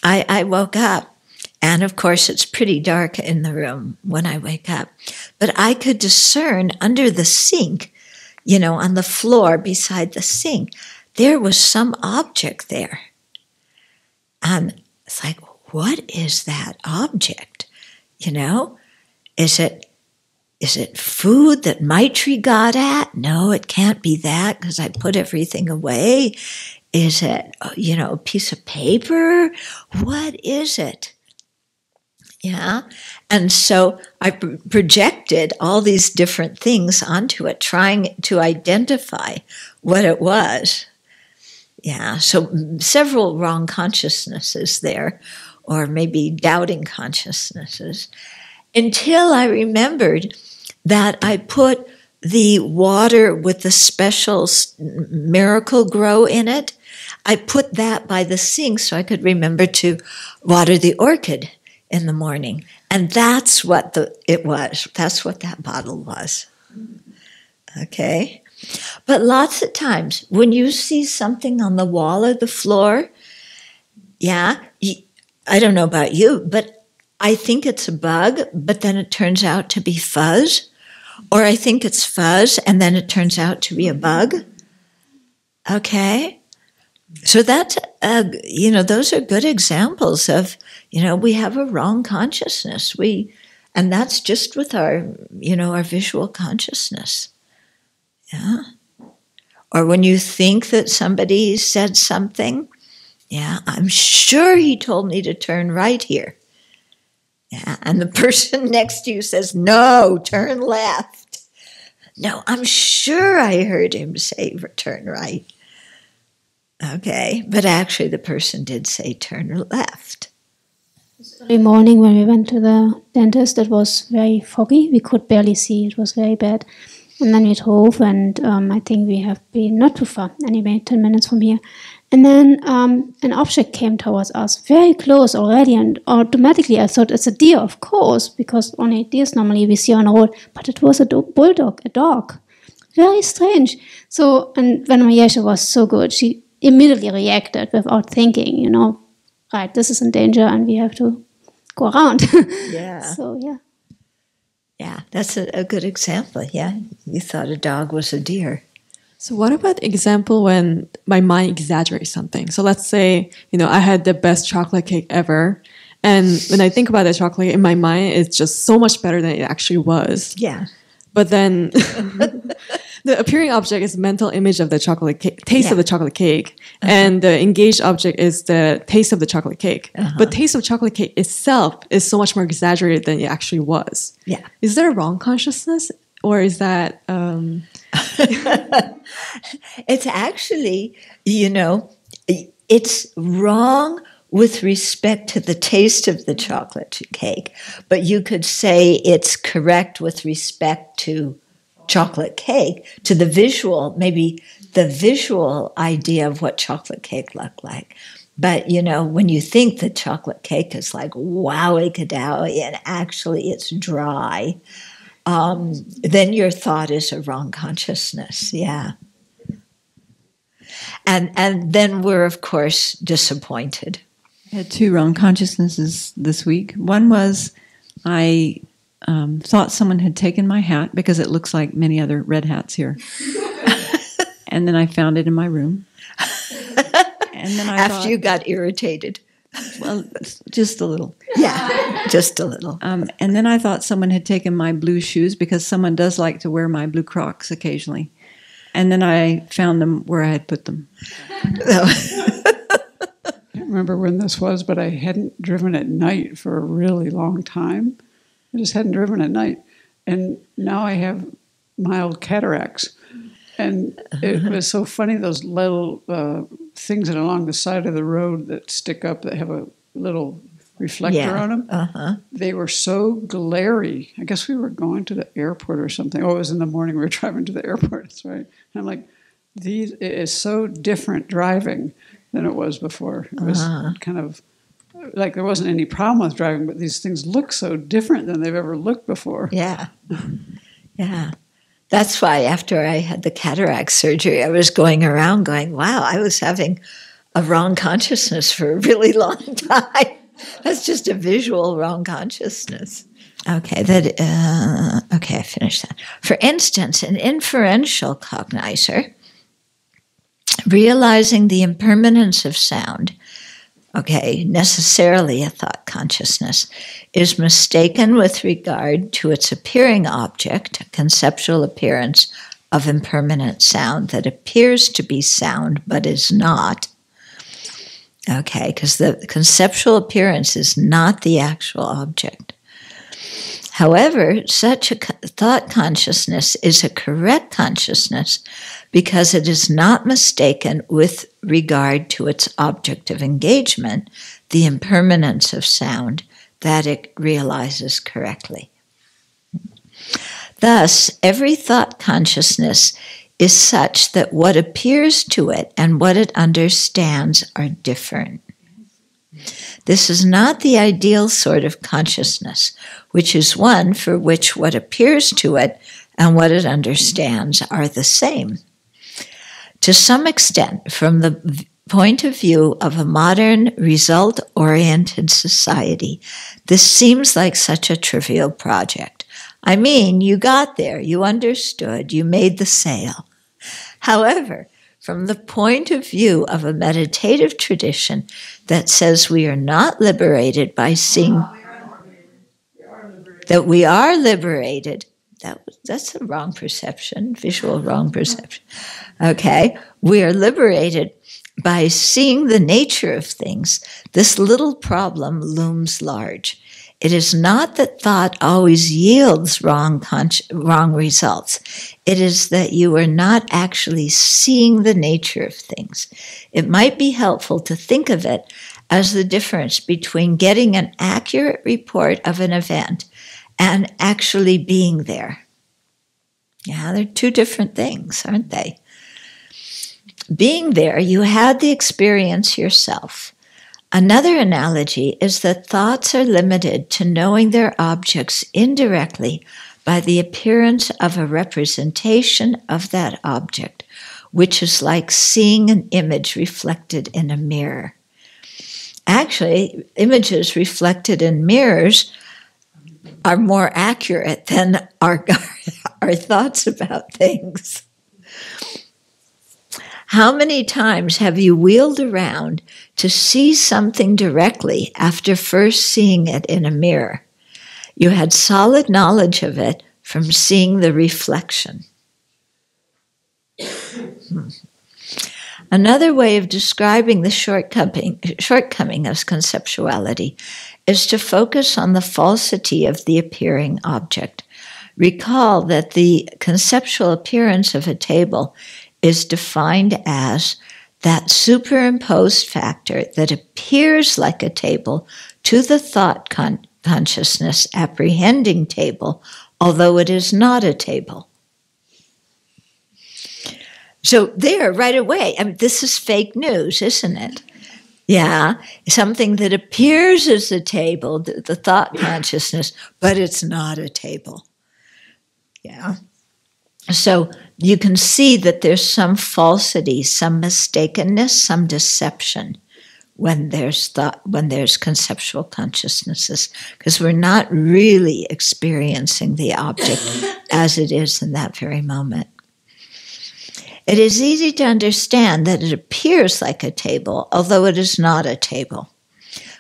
I woke up, and of course it's pretty dark in the room when I wake up, but I could discern under the sink, on the floor beside the sink, there was some object there. And it's like, what is that object? Is it food that Maitri got at? No, it can't be that because I put everything away. Is it, a piece of paper? What is it? Yeah. And so I projected all these different things onto it, trying to identify what it was. Yeah. So several wrong consciousnesses there, or maybe doubting consciousnesses, until I remembered that I put the water with the special miracle grow in it. I put that by the sink so I could remember to water the orchid in the morning. And that's what it was. That's what that bottle was. Okay? But lots of times, when you see something on the wall or the floor, I don't know about you, but I think it's a bug, but then it turns out to be fuzz. Or I think it's fuzz, and then it turns out to be a bug. Okay? So that's, those are good examples of, we have a wrong consciousness. And that's just with our visual consciousness. Yeah. Or when you think that somebody said something, I'm sure he told me to turn right here. Yeah, and the person next to you says, no, turn left. No, I'm sure I heard him say turn right. Okay, but actually the person did say turn left. Early morning when we went to the dentist, it was very foggy. We could barely see. It was very bad. And then we drove, and I think we have been not too far, anyway, 10 minutes from here. And then an object came towards us, very close already, and automatically I thought it's a deer, of course, because only deers normally we see on the road. But it was a bulldog, a dog. Very strange. So, and when Mayesha was so good, she immediately reacted without thinking, right, this is in danger and we have to go around. Yeah. So, yeah. Yeah, that's a good example. Yeah, you thought a dog was a deer. So what about the example when my mind exaggerates something? So let's say, I had the best chocolate cake ever. And when I think about the chocolate cake, in my mind, it's just so much better than it actually was. Yeah. But then the appearing object is mental image of the chocolate cake, taste of the chocolate cake. And the engaged object is the taste of the chocolate cake. But taste of chocolate cake itself is so much more exaggerated than it actually was. Yeah. Is there a wrong consciousness? Or is that... It's actually, it's wrong with respect to the taste of the chocolate cake, but you could say it's correct with respect to chocolate cake, to the visual, maybe the visual idea of what chocolate cake looked like. But, when you think that chocolate cake is like wowie kadowie and actually it's dry, then your thought is a wrong consciousness, yeah. And then we're, of course, disappointed. I had two wrong consciousnesses this week. One was I thought someone had taken my hat because it looks like many other red hats here. And then I found it in my room. And then After you got irritated. Well, just a little. Yeah, just a little. And then I thought someone had taken my blue shoes because someone does like to wear my blue Crocs occasionally. And then I found them where I had put them. I can't remember when this was, but I hadn't driven at night for a really long time. I just hadn't driven at night. And now I have mild cataracts. And it was so funny, those little things that are along the side of the road that stick up that have a little reflector on them. Uh-huh. They were so glary. I guess we were going to the airport or something. Oh, it was in the morning. We were driving to the airport. That's right. And I'm like, it is so different driving than it was before. It was kind of like there wasn't any problem with driving, but these things look so different than they've ever looked before. Yeah. Yeah. That's why after I had the cataract surgery, I was going around going, wow, I was having a wrong consciousness for a really long time. That's just a visual wrong consciousness. Okay, I finished that. For instance, an inferential cognizer, realizing the impermanence of sound, necessarily a thought consciousness, is mistaken with regard to its appearing object, a conceptual appearance of impermanent sound that appears to be sound but is not. Okay, because the conceptual appearance is not the actual object. However, such a thought consciousness is a correct consciousness because it is not mistaken with regard to its object of engagement, the impermanence of sound, that it realizes correctly. Thus, every thought consciousness is such that what appears to it and what it understands are different. This is not the ideal sort of consciousness, which is one for which what appears to it and what it understands are the same. To some extent, from the point of view of a modern, result-oriented society, this seems like such a trivial project. I mean, you got there, you understood, you made the sale. However, from the point of view of a meditative tradition that says we are not liberated by seeing that we are liberated, that's a wrong perception, visual wrong perception. Okay, we are liberated by seeing the nature of things. This little problem looms large. It is not that thought always yields wrong results. It is that you are not actually seeing the nature of things. It might be helpful to think of it as the difference between getting an accurate report of an event and actually being there. Yeah, they're two different things, aren't they? Being there, you had the experience yourself. Another analogy is that thoughts are limited to knowing their objects indirectly by the appearance of a representation of that object, which is like seeing an image reflected in a mirror. Actually, images reflected in mirrors are more accurate than our thoughts about things. How many times have you wheeled around to see something directly after first seeing it in a mirror? You had solid knowledge of it from seeing the reflection. Another way of describing the shortcoming of conceptuality is to focus on the falsity of the appearing object. Recall that the conceptual appearance of a table is defined as that superimposed factor that appears like a table to the thought consciousness apprehending table, although it is not a table. So there, right away, I mean, this is fake news, isn't it? Yeah, something that appears as a table, the thought consciousness, but it's not a table. Yeah. So you can see that there's some falsity, some mistakenness, some deception when there's thought, when there's conceptual consciousnesses, because we're not really experiencing the object as it is in that very moment. It is easy to understand that it appears like a table, although it is not a table.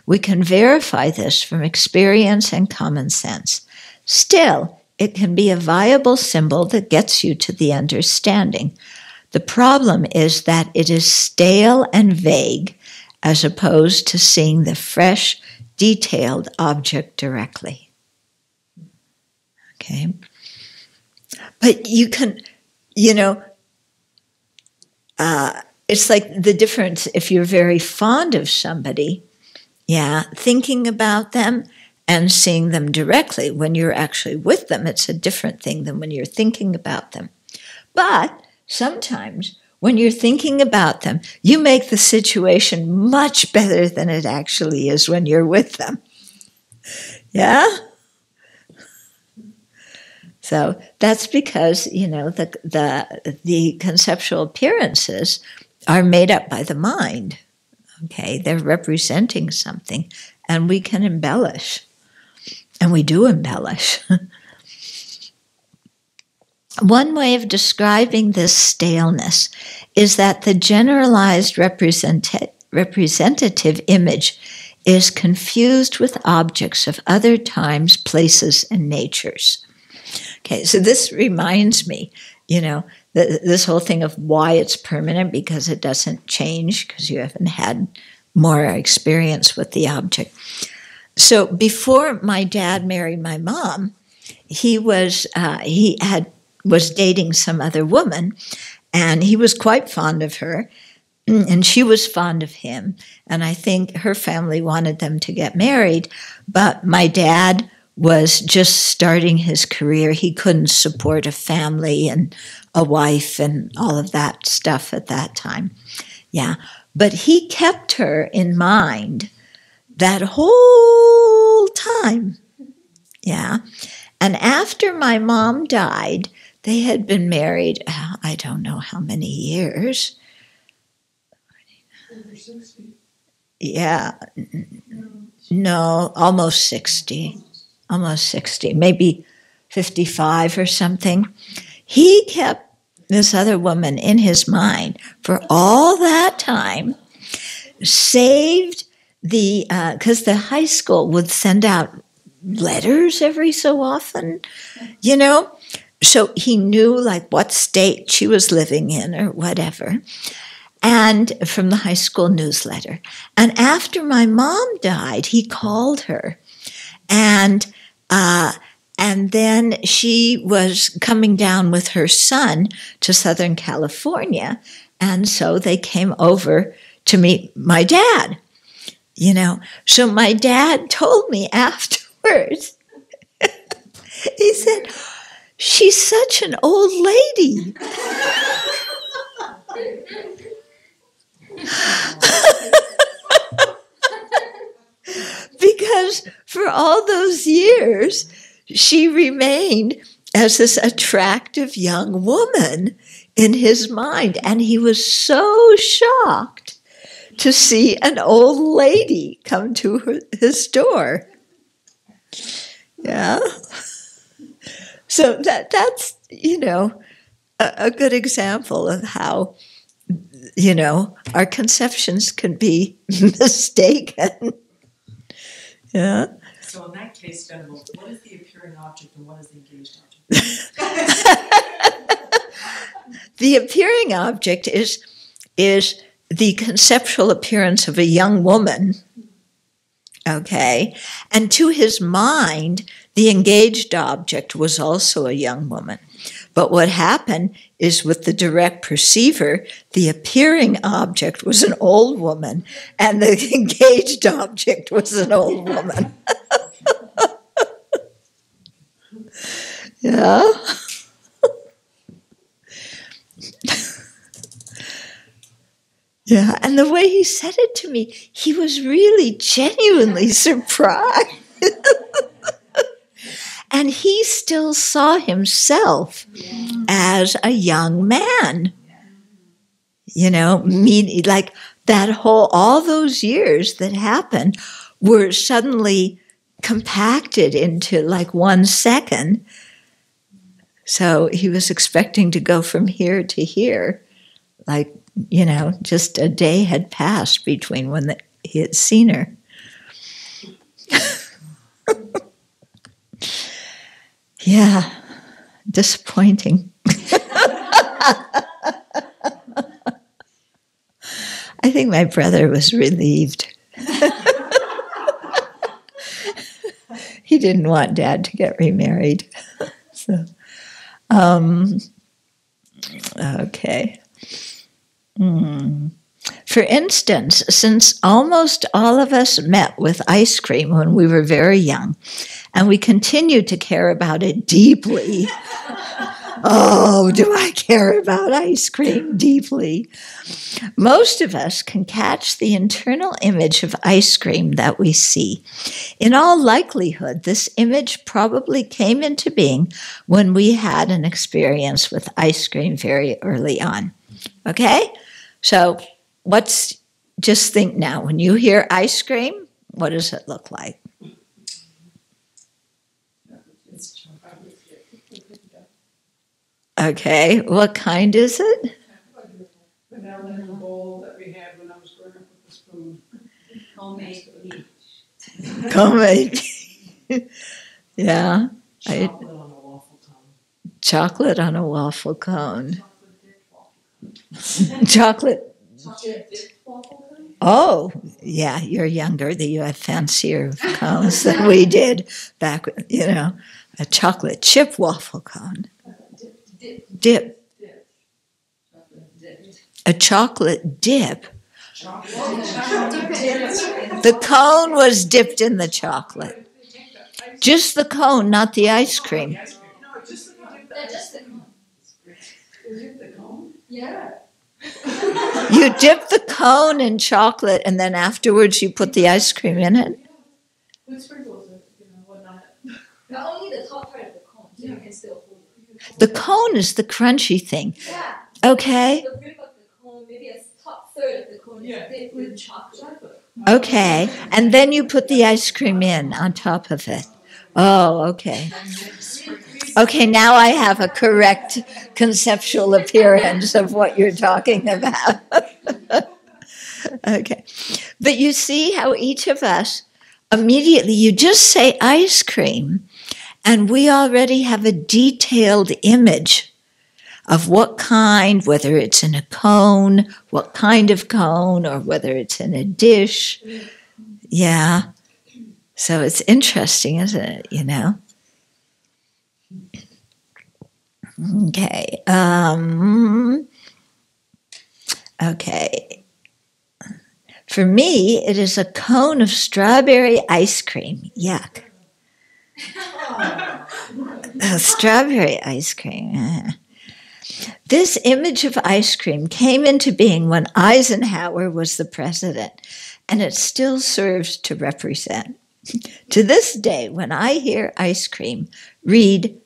We can verify this from experience and common sense. Still, it can be a viable symbol that gets you to the understanding. The problem is that it is stale and vague, as opposed to seeing the fresh, detailed object directly. Okay? But you can, it's like the difference if you're very fond of somebody, thinking about them and seeing them directly. When you're actually with them, it's a different thing than when you're thinking about them. But sometimes when you're thinking about them, you make the situation much better than it actually is when you're with them. Yeah? So that's because, the conceptual appearances are made up by the mind. Okay, they're representing something, and we can embellish. And we do embellish. One way of describing this staleness is that the generalized representative image is confused with objects of other times, places, and natures. Okay, so this reminds me, this whole thing of why it's permanent, because it doesn't change, because you haven't had more experience with the object. So before my dad married my mom, he was dating some other woman, and he was quite fond of her, and she was fond of him. And I think her family wanted them to get married, but my dad was just starting his career. He couldn't support a family and a wife and all of that stuff at that time. Yeah, but he kept her in mind that whole time. Yeah. And after my mom died, they had been married, I don't know how many years. Over 60. Yeah. No, almost 60. Almost 60, maybe 55 or something. He kept this other woman in his mind for all that time, saved because the high school would send out letters every so often, so he knew like what state she was living in or whatever, and from the high school newsletter. And after my mom died, he called her, and then she was coming down with her son to Southern California, and so they came over to meet my dad. So my dad told me afterwards, he said, "She's such an old lady." Because for all those years, she remained as this attractive young woman in his mind. And he was so shocked to see an old lady come to his door. Yeah. So that's, a good example of how, our conceptions can be mistaken. Yeah. So in that case, Venerable, what is the appearing object and what is the engaged object? The appearing object is the conceptual appearance of a young woman, okay? And to his mind, the engaged object was also a young woman. But what happened is with the direct perceiver, the appearing object was an old woman, and the engaged object was an old woman. Yeah. Yeah, and the way he said it to me, he was really genuinely surprised. And he still saw himself as a young man. Like that all those years that happened were suddenly compacted into like 1 second. So he was expecting to go from here to here, like, just a day had passed between when he had seen her. Yeah, disappointing. I think my brother was relieved. He didn't want Dad to get remarried. So, okay. For instance, since almost all of us met with ice cream when we were very young, and we continue to care about it deeply. Oh, do I care about ice cream deeply? Most of us can catch the internal image of ice cream that we see. In all likelihood, this image probably came into being when we had an experience with ice cream very early on. Okay? So just think now, when you hear ice cream, what does it look like? Okay, what kind is it? Vanilla in the bowl that we had when I was growing up with the spoon. Homemade. Yeah. Chocolate on a waffle cone. Chocolate. Oh, yeah, you're younger. You have fancier cones than we did back, a chocolate chip waffle cone. Dip. A chocolate dip. The cone was dipped in the chocolate. Just the cone, not the ice cream. Just the cone. Yeah. You dip the cone in chocolate, and then afterwards you put the ice cream in it? With sprinkles and whatnot. But only the top part of the cone, so you can still hold it. The cone is the crunchy thing. Yeah. Okay. The rim of the cone, maybe a top third of the cone is dipped with chocolate. Okay. And then you put the ice cream in on top of it. Oh, okay. Okay, now I have a correct conceptual appearance of what you're talking about. Okay. But you see how each of us, immediately, you just say ice cream, and we already have a detailed image of what kind, whether it's in a cone, what kind of cone, or whether it's in a dish. Yeah. So it's interesting, isn't it, Okay. Okay. For me, it is a cone of strawberry ice cream. Yuck. Strawberry ice cream. This image of ice cream came into being when Eisenhower was the president, and it still serves to represent. To this day, when I hear ice cream, read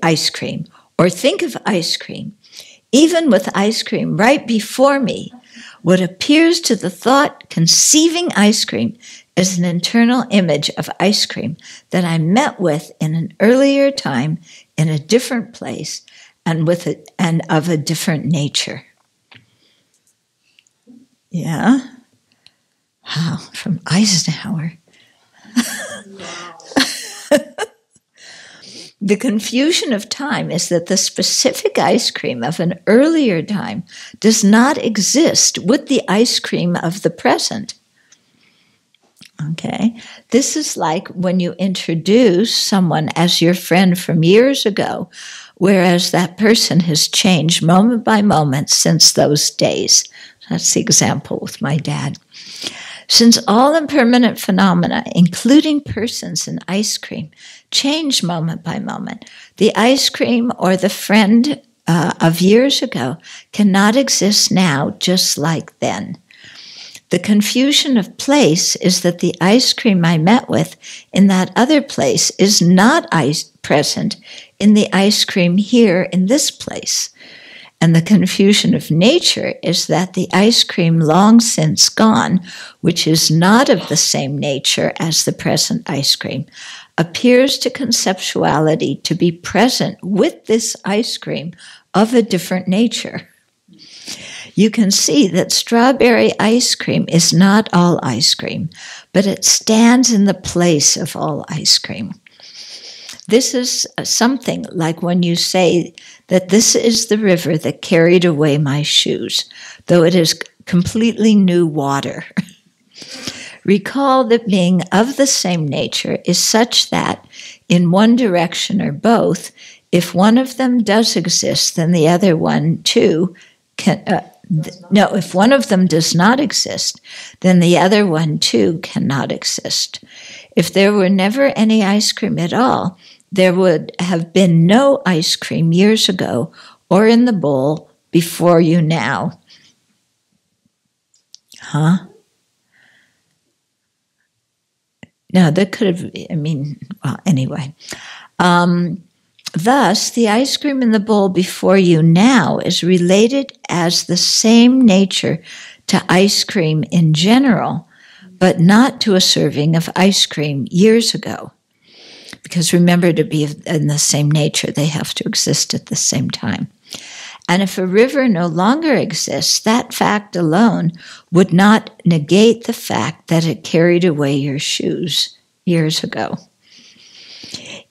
ice cream, or think of ice cream, even with ice cream right before me, what appears to the thought conceiving ice cream is an internal image of ice cream that I met with in an earlier time, in a different place, and of a different nature. Yeah? Wow, from Eisenhower. The confusion of time is that the specific ice cream of an earlier time does not exist with the ice cream of the present. Okay? This is like when you introduce someone as your friend from years ago, whereas that person has changed moment by moment since those days. That's the example with my dad. Since all impermanent phenomena, including persons and ice cream, change moment by moment, the ice cream or the friend of years ago cannot exist now just like then. The confusion of place is that the ice cream I met with in that other place is not present in the ice cream here in this place. And the confusion of nature is that the ice cream long since gone, which is not of the same nature as the present ice cream, appears to conceptuality to be present with this ice cream of a different nature. You can see that strawberry ice cream is not all ice cream, but it stands in the place of all ice cream. This is something like when you say that this is the river that carried away my shoes, though it is completely new water. Recall that being of the same nature is such that in one direction or both, if one of them does exist, then the other one too can. If one of them does not exist, then the other one too cannot exist. If there were never any ice cream at all, there would have been no ice cream years ago or in the bowl before you now. Huh? No, that could have, anyway. Thus, the ice cream in the bowl before you now is related as the same nature to ice cream in general, but not to a serving of ice cream years ago. Because remember, to be in the same nature, they have to exist at the same time. And if a river no longer exists, that fact alone would not negate the fact that it carried away your shoes years ago.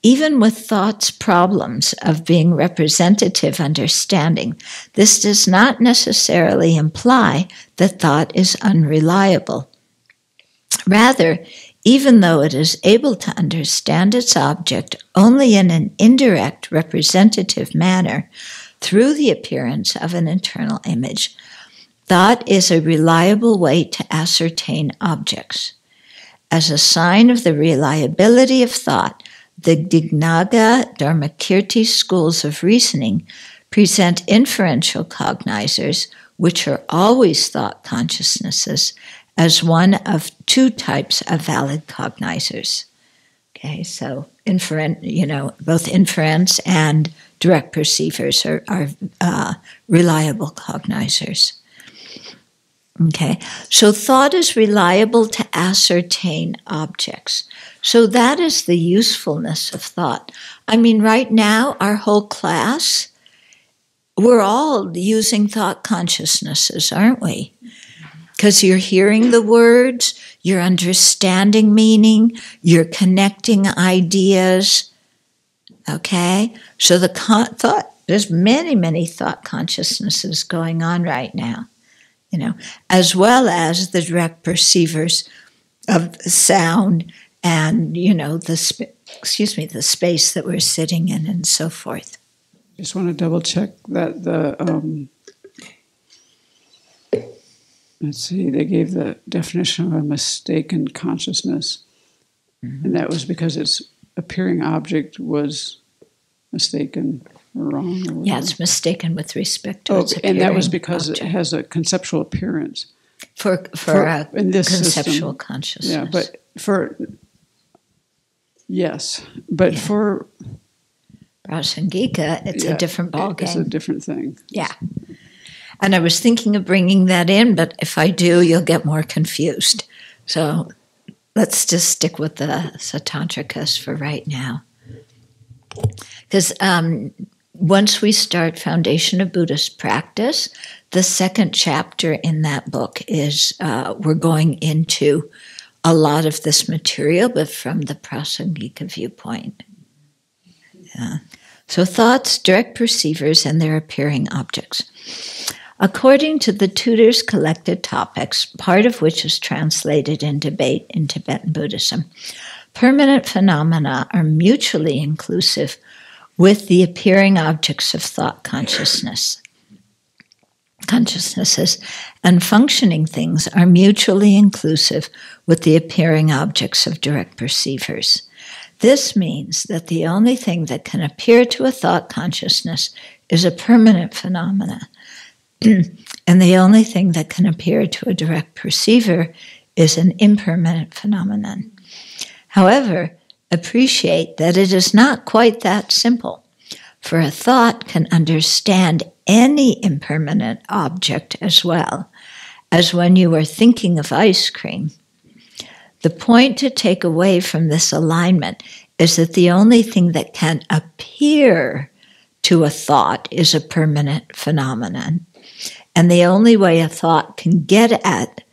Even with thought's problems of being representative understanding, this does not necessarily imply that thought is unreliable. Rather, even though it is able to understand its object only in an indirect representative manner through the appearance of an internal image, thought is a reliable way to ascertain objects. As a sign of the reliability of thought, the Dignaga Dharmakirti schools of reasoning present inferential cognizers, which are always thought consciousnesses, as one of two types of valid cognizers. Okay, so both inference and direct perceivers are reliable cognizers. Okay, so thought is reliable to ascertain objects. So that is the usefulness of thought. I mean, right now, our whole class, we're all using thought consciousnesses, aren't we? Because you're hearing the words, you're understanding meaning, you're connecting ideas. Okay, so the thought, there's many, many thought consciousnesses going on right now. As well as the direct perceivers of sound and, the space that we're sitting in and so forth. Just want to double check that let's see, they gave the definition of a mistaken consciousness. Mm-hmm. And that was because its appearing object was mistaken. Wrong or it's mistaken with respect to its appearing and that was because object. It has a conceptual appearance for a in this conceptual system. Consciousness. Yeah, but for Prasangika, it's a different ballgame. It's a different thing. Yeah, and I was thinking of bringing that in, but if I do, you'll get more confused. So let's just stick with the Satantrikas for right now, because. Once we start Foundation of Buddhist Practice, the second chapter in that book is we're going into a lot of this material, but from the Prasangika viewpoint. So thoughts, direct perceivers, and their appearing objects. According to the tutors' collected topics, part of which is translated in debate in Tibetan Buddhism, permanent phenomena are mutually inclusive with the appearing objects of thought consciousnesses, and functioning things are mutually inclusive with the appearing objects of direct perceivers. This means that the only thing that can appear to a thought consciousness is a permanent phenomena, and the only thing that can appear to a direct perceiver is an impermanent phenomenon. However, appreciate that it is not quite that simple, for a thought can understand any impermanent object as well, as when you are thinking of ice cream. The point to take away from this alignment is that the only thing that can appear to a thought is a permanent phenomenon, and the only way a thought can get at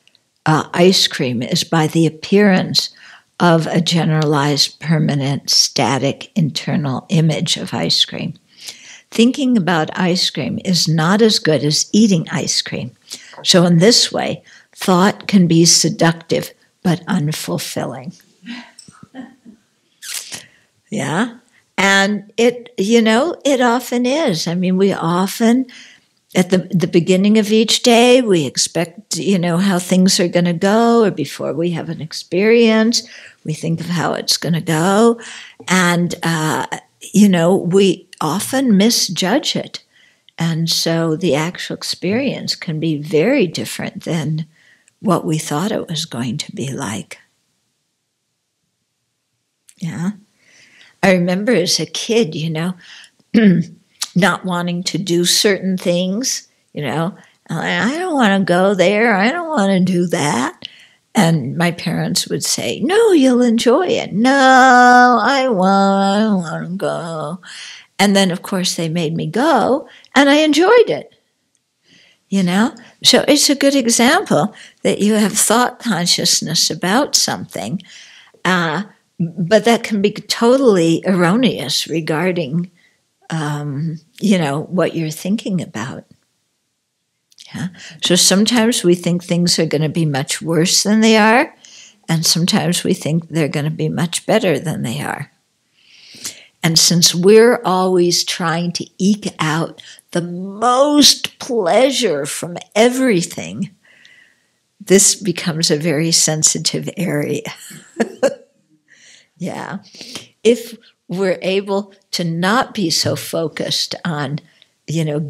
ice cream is by the appearance of a generalized, permanent, static internal image of ice cream. Thinking about ice cream is not as good as eating ice cream. So in this way, thought can be seductive but unfulfilling. Yeah? And it often is. I mean, we often, at the beginning of each day, we expect, how things are going to go, or before we have an experience, we think of how it's going to go. And, we often misjudge it. And so the actual experience can be very different than what we thought it was going to be like. Yeah. I remember as a kid, not wanting to do certain things, I don't want to go there, I don't want to do that. And my parents would say, no, you'll enjoy it. No, I don't want to go. And then, of course, they made me go, and I enjoyed it. So it's a good example that you have thought consciousness about something, but that can be totally erroneous regarding, what you're thinking about. Yeah. So sometimes we think things are going to be much worse than they are, and sometimes we think they're going to be much better than they are. And since we're always trying to eke out the most pleasure from everything, this becomes a very sensitive area. Yeah. If we're able to not be so focused on,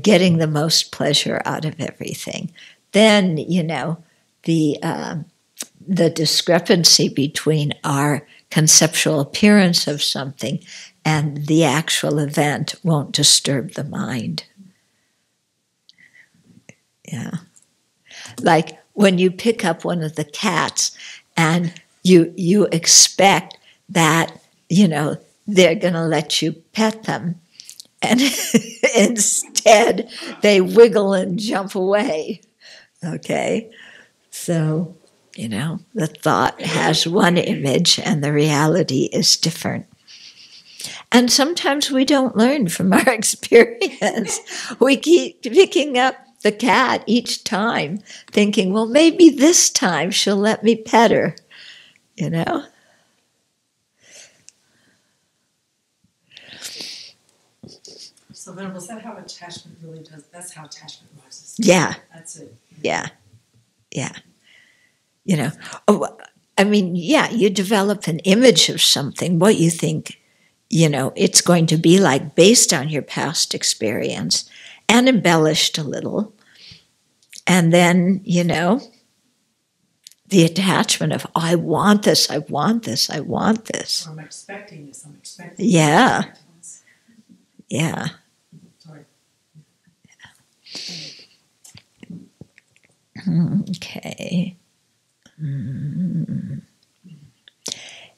getting the most pleasure out of everything, then, the discrepancy between our conceptual appearance of something and the actual event won't disturb the mind. Yeah. Like when you pick up one of the cats and you expect that, they're going to let you pet them, and instead they wiggle and jump away. Okay? So, the thought has one image and the reality is different. And sometimes we don't learn from our experience. We keep picking up the cat each time, thinking, well, maybe this time she'll let me pet her, So then, was that how attachment really does? That's how attachment rises. Yeah. That's it. Yeah. Yeah. You develop an image of something, what you think, it's going to be like based on your past experience, and embellished a little. And then, the attachment of, oh, I want this, I want this, I want this. Or I'm expecting this, I'm expecting Yeah. this. Yeah. Sorry. Okay.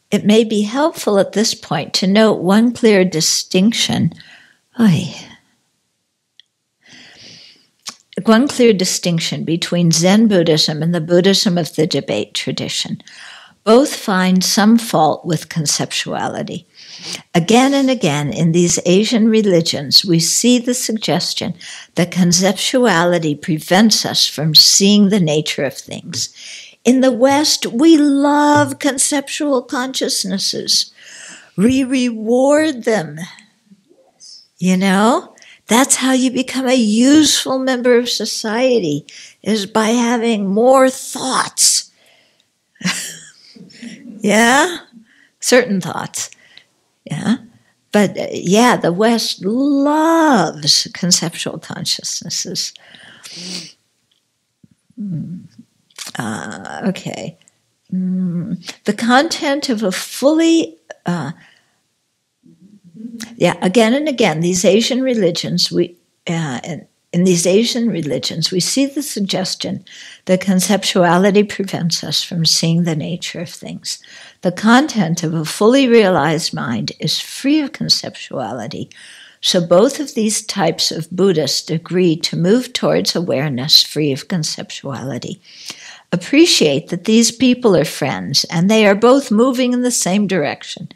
It may be helpful at this point to note one clear distinction. One clear distinction between Zen Buddhism and the Buddhism of the debate tradition. Both find some fault with conceptuality. Again and again in these Asian religions, we see the suggestion that conceptuality prevents us from seeing the nature of things. In the West, we love conceptual consciousnesses. We reward them. That's how you become a useful member of society, is by having more thoughts. Yeah? Certain thoughts. Yeah? But the West loves conceptual consciousnesses. Okay. The content of a fully... again and again, these Asian religions, in these Asian religions, we see the suggestion that conceptuality prevents us from seeing the nature of things. The content of a fully realized mind is free of conceptuality. So both of these types of Buddhists agree to move towards awareness free of conceptuality. Appreciate that these people are friends and they are both moving in the same direction.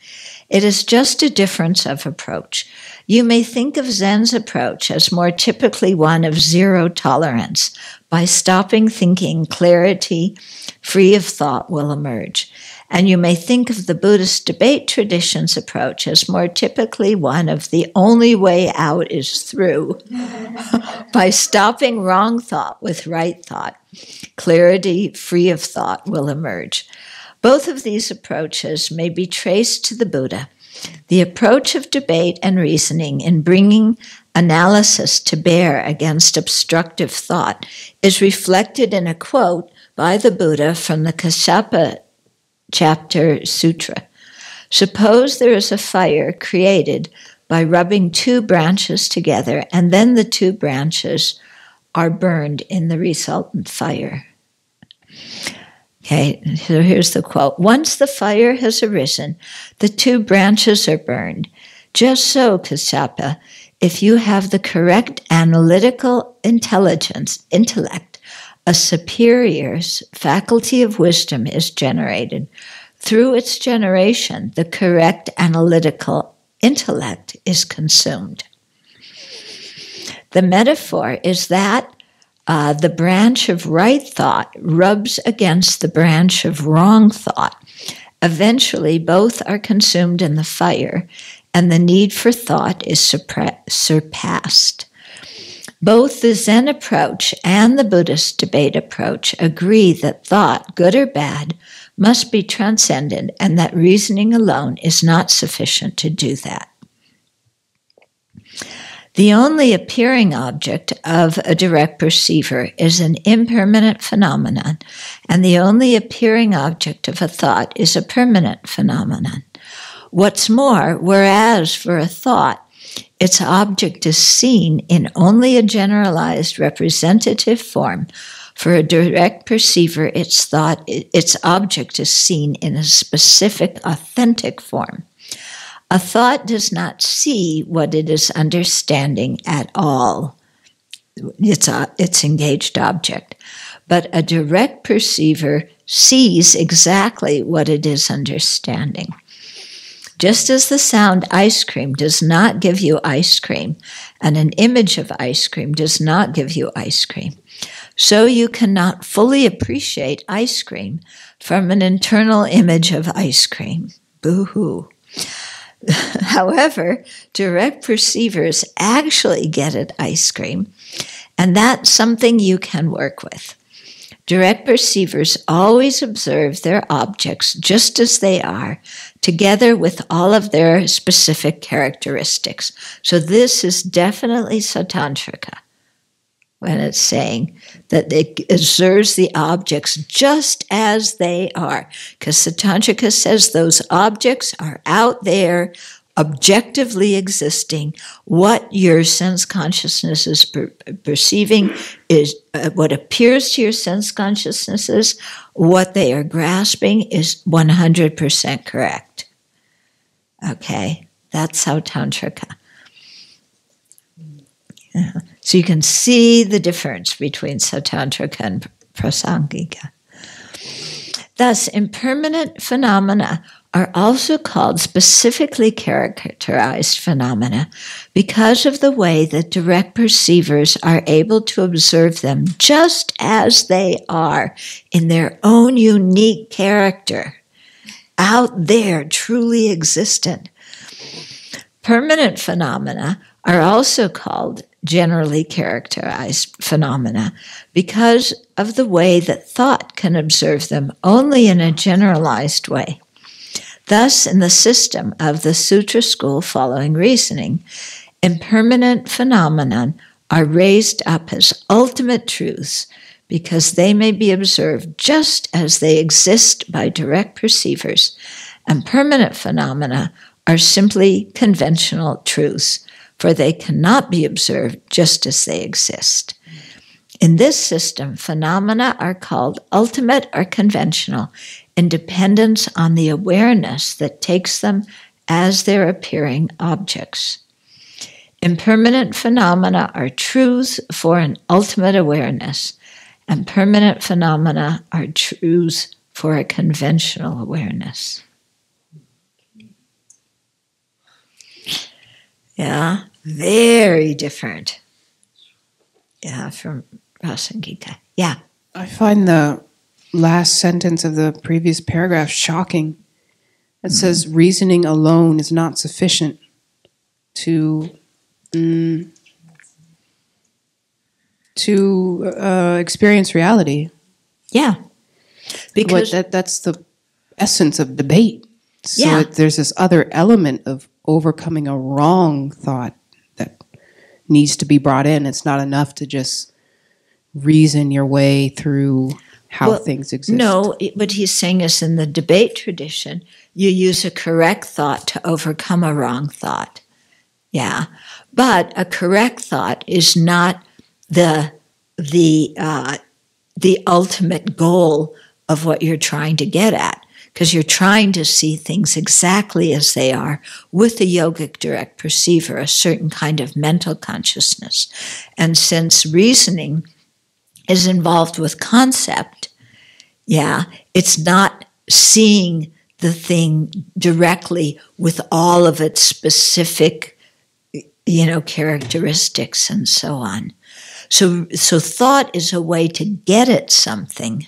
It is just a difference of approach. You may think of Zen's approach as more typically one of zero tolerance. By stopping thinking, clarity, free of thought will emerge. And you may think of the Buddhist debate tradition's approach as more typically one of the only way out is through. By stopping wrong thought with right thought, clarity, free of thought will emerge. Both of these approaches may be traced to the Buddha. The approach of debate and reasoning in bringing analysis to bear against obstructive thought is reflected in a quote by the Buddha from the Kassapa Chapter Sutra. Suppose there is a fire created by rubbing two branches together, and then the two branches are burned in the resultant fire. Okay, so here's the quote. Once the fire has arisen, the two branches are burned. Just so, Kassapa, if you have the correct analytical intellect, a superior faculty of wisdom is generated. Through its generation, the correct analytical intellect is consumed. The metaphor is that the branch of right thought rubs against the branch of wrong thought. Eventually, both are consumed in the fire, and the need for thought is surpassed. Both the Zen approach and the Buddhist debate approach agree that thought, good or bad, must be transcended, and that reasoning alone is not sufficient to do that. The only appearing object of a direct perceiver is an impermanent phenomenon, and the only appearing object of a thought is a permanent phenomenon. What's more, whereas for a thought, its object is seen in only a generalized representative form, for a direct perceiver, its object is seen in a specific, authentic form. A thought does not see what it is understanding at all, its engaged object. But a direct perceiver sees exactly what it is understanding. Just as the sound ice cream does not give you ice cream, and an image of ice cream does not give you ice cream, so you cannot fully appreciate ice cream from an internal image of ice cream. Boo-hoo. However, direct perceivers actually get at ice cream, and that's something you can work with. Direct perceivers always observe their objects just as they are, together with all of their specific characteristics. So this is definitely Sautrantika, when it's saying that it observes the objects just as they are. Because Sautrantika says those objects are out there, objectively existing. What your sense consciousness is perceiving is what appears to your sense consciousnesses, what they are grasping is 100% correct. Okay, that's Sautrantika. Yeah. So you can see the difference between Sautrantika and Prasangika. Thus, impermanent phenomena are also called specifically characterized phenomena because of the way that direct perceivers are able to observe them just as they are in their own unique character, out there, truly existent. Permanent phenomena are also called generally characterized phenomena because of the way that thought can observe them only in a generalized way. Thus, in the system of the Sutra school following reasoning, impermanent phenomena are raised up as ultimate truths because they may be observed just as they exist by direct perceivers, and permanent phenomena are simply conventional truths, for they cannot be observed just as they exist. In this system, phenomena are called ultimate or conventional in dependence on the awareness that takes them as their appearing objects. Impermanent phenomena are truths for an ultimate awareness, and permanent phenomena are truths for a conventional awareness. Yeah, very different. Yeah, from Rasangika. Yeah. I find the last sentence of the previous paragraph shocking. It says, reasoning alone is not sufficient to experience reality. Yeah. Because that's the essence of debate. So Yeah. there's this other element of overcoming a wrong thought that needs to be brought in. It's not enough to just reason your way through how things exist. No, what he's saying is in the debate tradition, you use a correct thought to overcome a wrong thought. Yeah. But a correct thought is not the ultimate goal of what you're trying to get at, because you're trying to see things exactly as they are with a yogic direct perceiver, a certain kind of mental consciousness. And since reasoning is involved with concept, yeah, it's not seeing the thing directly with all of its specific, characteristics and so on. So thought is a way to get at something,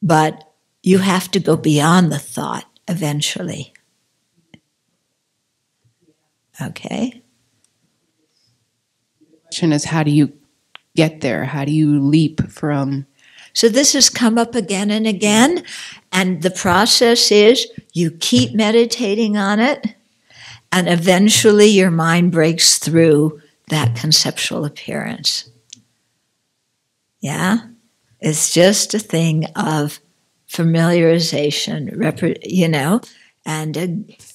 but you have to go beyond the thought eventually. Okay? The question is, how do you get there? How do you leap from... So this has come up again and again, and the process is you keep meditating on it, and eventually your mind breaks through that conceptual appearance. Yeah? It's just a thing of familiarization, and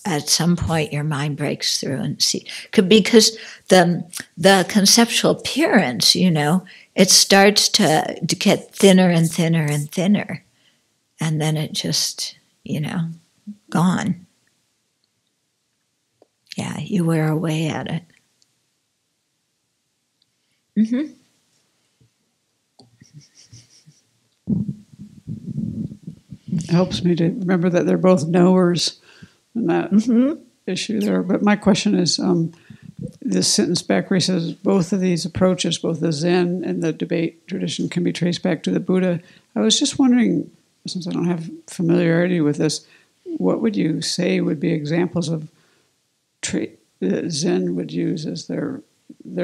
at some point your mind breaks through and see. Because the conceptual appearance, it starts to get thinner and thinner and thinner, and then it just, gone. Yeah, you wear away at it. Mm-hmm. It helps me to remember that they're both knowers in that issue there. But my question is, this sentence back where he says both of these approaches, both the Zen and the debate tradition, can be traced back to the Buddha. I was just wondering, since I don't have familiarity with this, what would you say would be examples of that Zen would use as their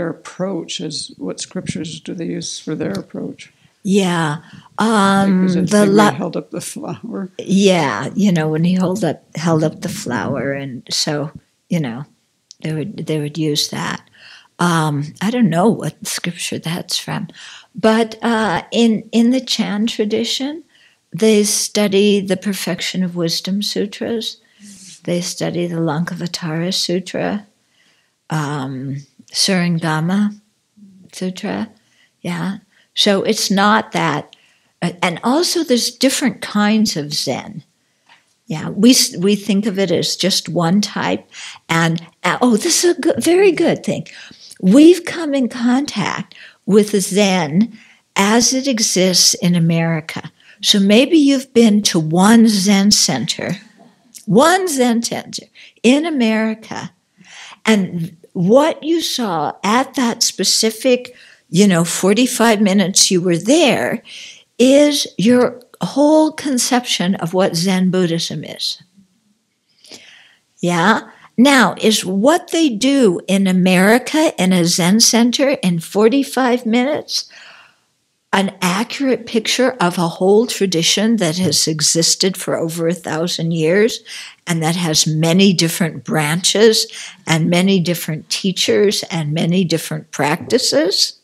approach? As what scriptures do they use for their approach? Yeah, Because he held up the flower. Yeah, when he held up the flower, and so they would use that. I don't know what scripture that's from, but in the Chan tradition, they study the Perfection of Wisdom sutras. They study the Lankavatara Sutra, Surangama Sutra. Yeah. So it's not that, and also there's different kinds of Zen. Yeah, we think of it as just one type, and this is a very good thing. We've come in contact with Zen as it exists in America. So maybe you've been to one Zen center in America, and what you saw at that specific 45 minutes you were there is your whole conception of what Zen Buddhism is. Yeah? Now, is what they do in America in a Zen center in 45 minutes an accurate picture of a whole tradition that has existed for over 1,000 years and that has many different branches and many different teachers and many different practices?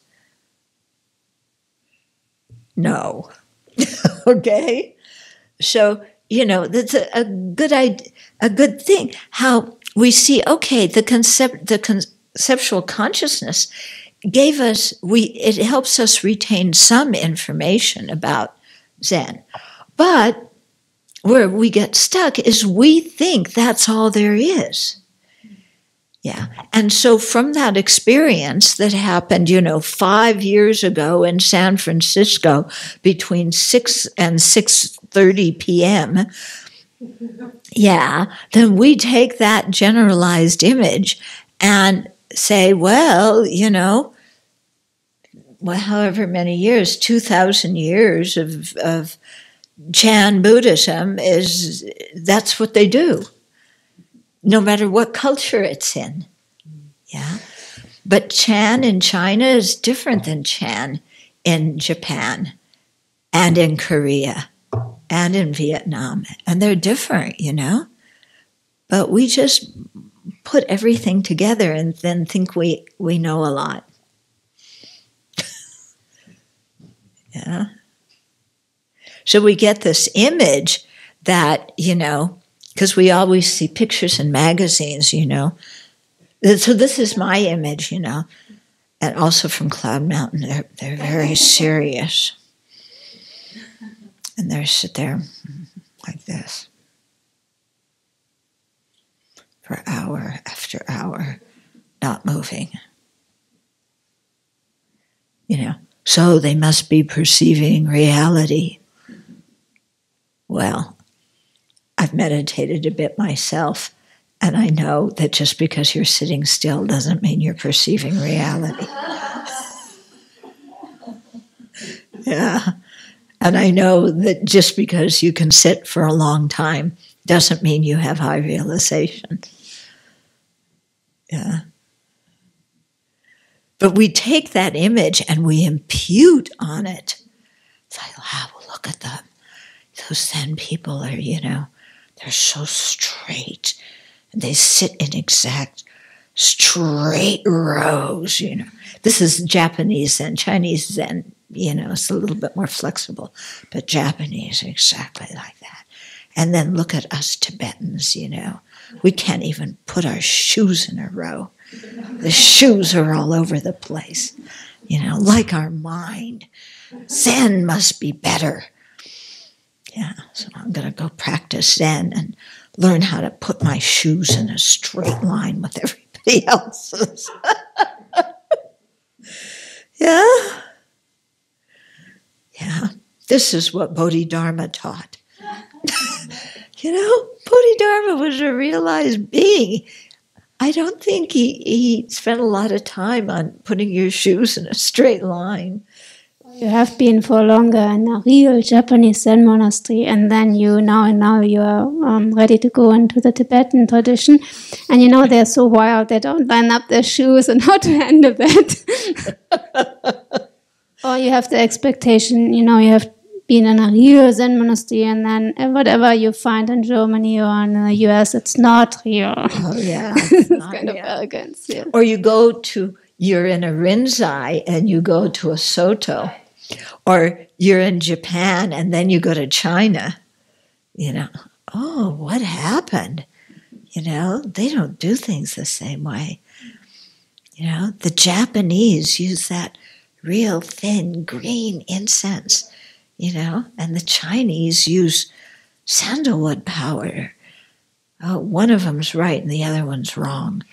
No. Okay? So, that's a good thing. How we see, the conceptual consciousness gave us, it helps us retain some information about Zen. But where we get stuck is we think that's all there is. Yeah. And so from that experience that happened, 5 years ago in San Francisco between 6 and 6:30 p.m., then we take that generalized image and say, well, however many years, 2,000 years of Chan Buddhism that's what they do, no matter what culture it's in. Yeah. But Chan in China is different than Chan in Japan and in Korea and in Vietnam. And they're different, But we just put everything together and then think we know a lot. Yeah. So we get this image that, because we always see pictures in magazines, So this is my image, and also from Cloud Mountain. They're very serious. And they sit there like this for hour after hour, not moving. So they must be perceiving reality. Well, I've meditated a bit myself, and I know that just because you're sitting still doesn't mean you're perceiving reality. Yeah. And I know that just because you can sit for a long time doesn't mean you have high realization. Yeah. But we take that image and we impute on it. It's like, wow, well, look at them. Those Zen people are, they're so straight. And they sit in exact straight rows, This is Japanese Zen. Chinese Zen, it's a little bit more flexible. But Japanese, exactly like that. And then look at us Tibetans, We can't even put our shoes in a row. The shoes are all over the place, like our mind. Zen must be better. Yeah, so I'm going to go practice Zen and learn how to put my shoes in a straight line with everybody else's. Yeah? Yeah, this is what Bodhidharma taught. Bodhidharma was a realized being. I don't think he spent a lot of time on putting your shoes in a straight line. You have been for longer in a real Japanese Zen monastery, and then now you are ready to go into the Tibetan tradition. And they're so wild, they don't line up their shoes and how to handle that. Or you have the expectation, you have been in a real Zen monastery, and then whatever you find in Germany or in the US, it's not real. Oh, yeah. It's kind of arrogance. Yeah. Or you're in a Rinzai and you go to a Soto. Or you're in Japan and then you go to China. Oh, what happened? They don't do things the same way. The Japanese use that real thin green incense, and the Chinese use sandalwood powder. Oh, one of them's right and the other one's wrong.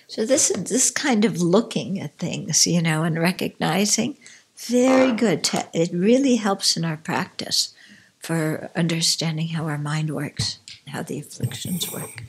So this kind of looking at things, and recognizing, very good. It really helps in our practice for understanding how our mind works, how the afflictions work.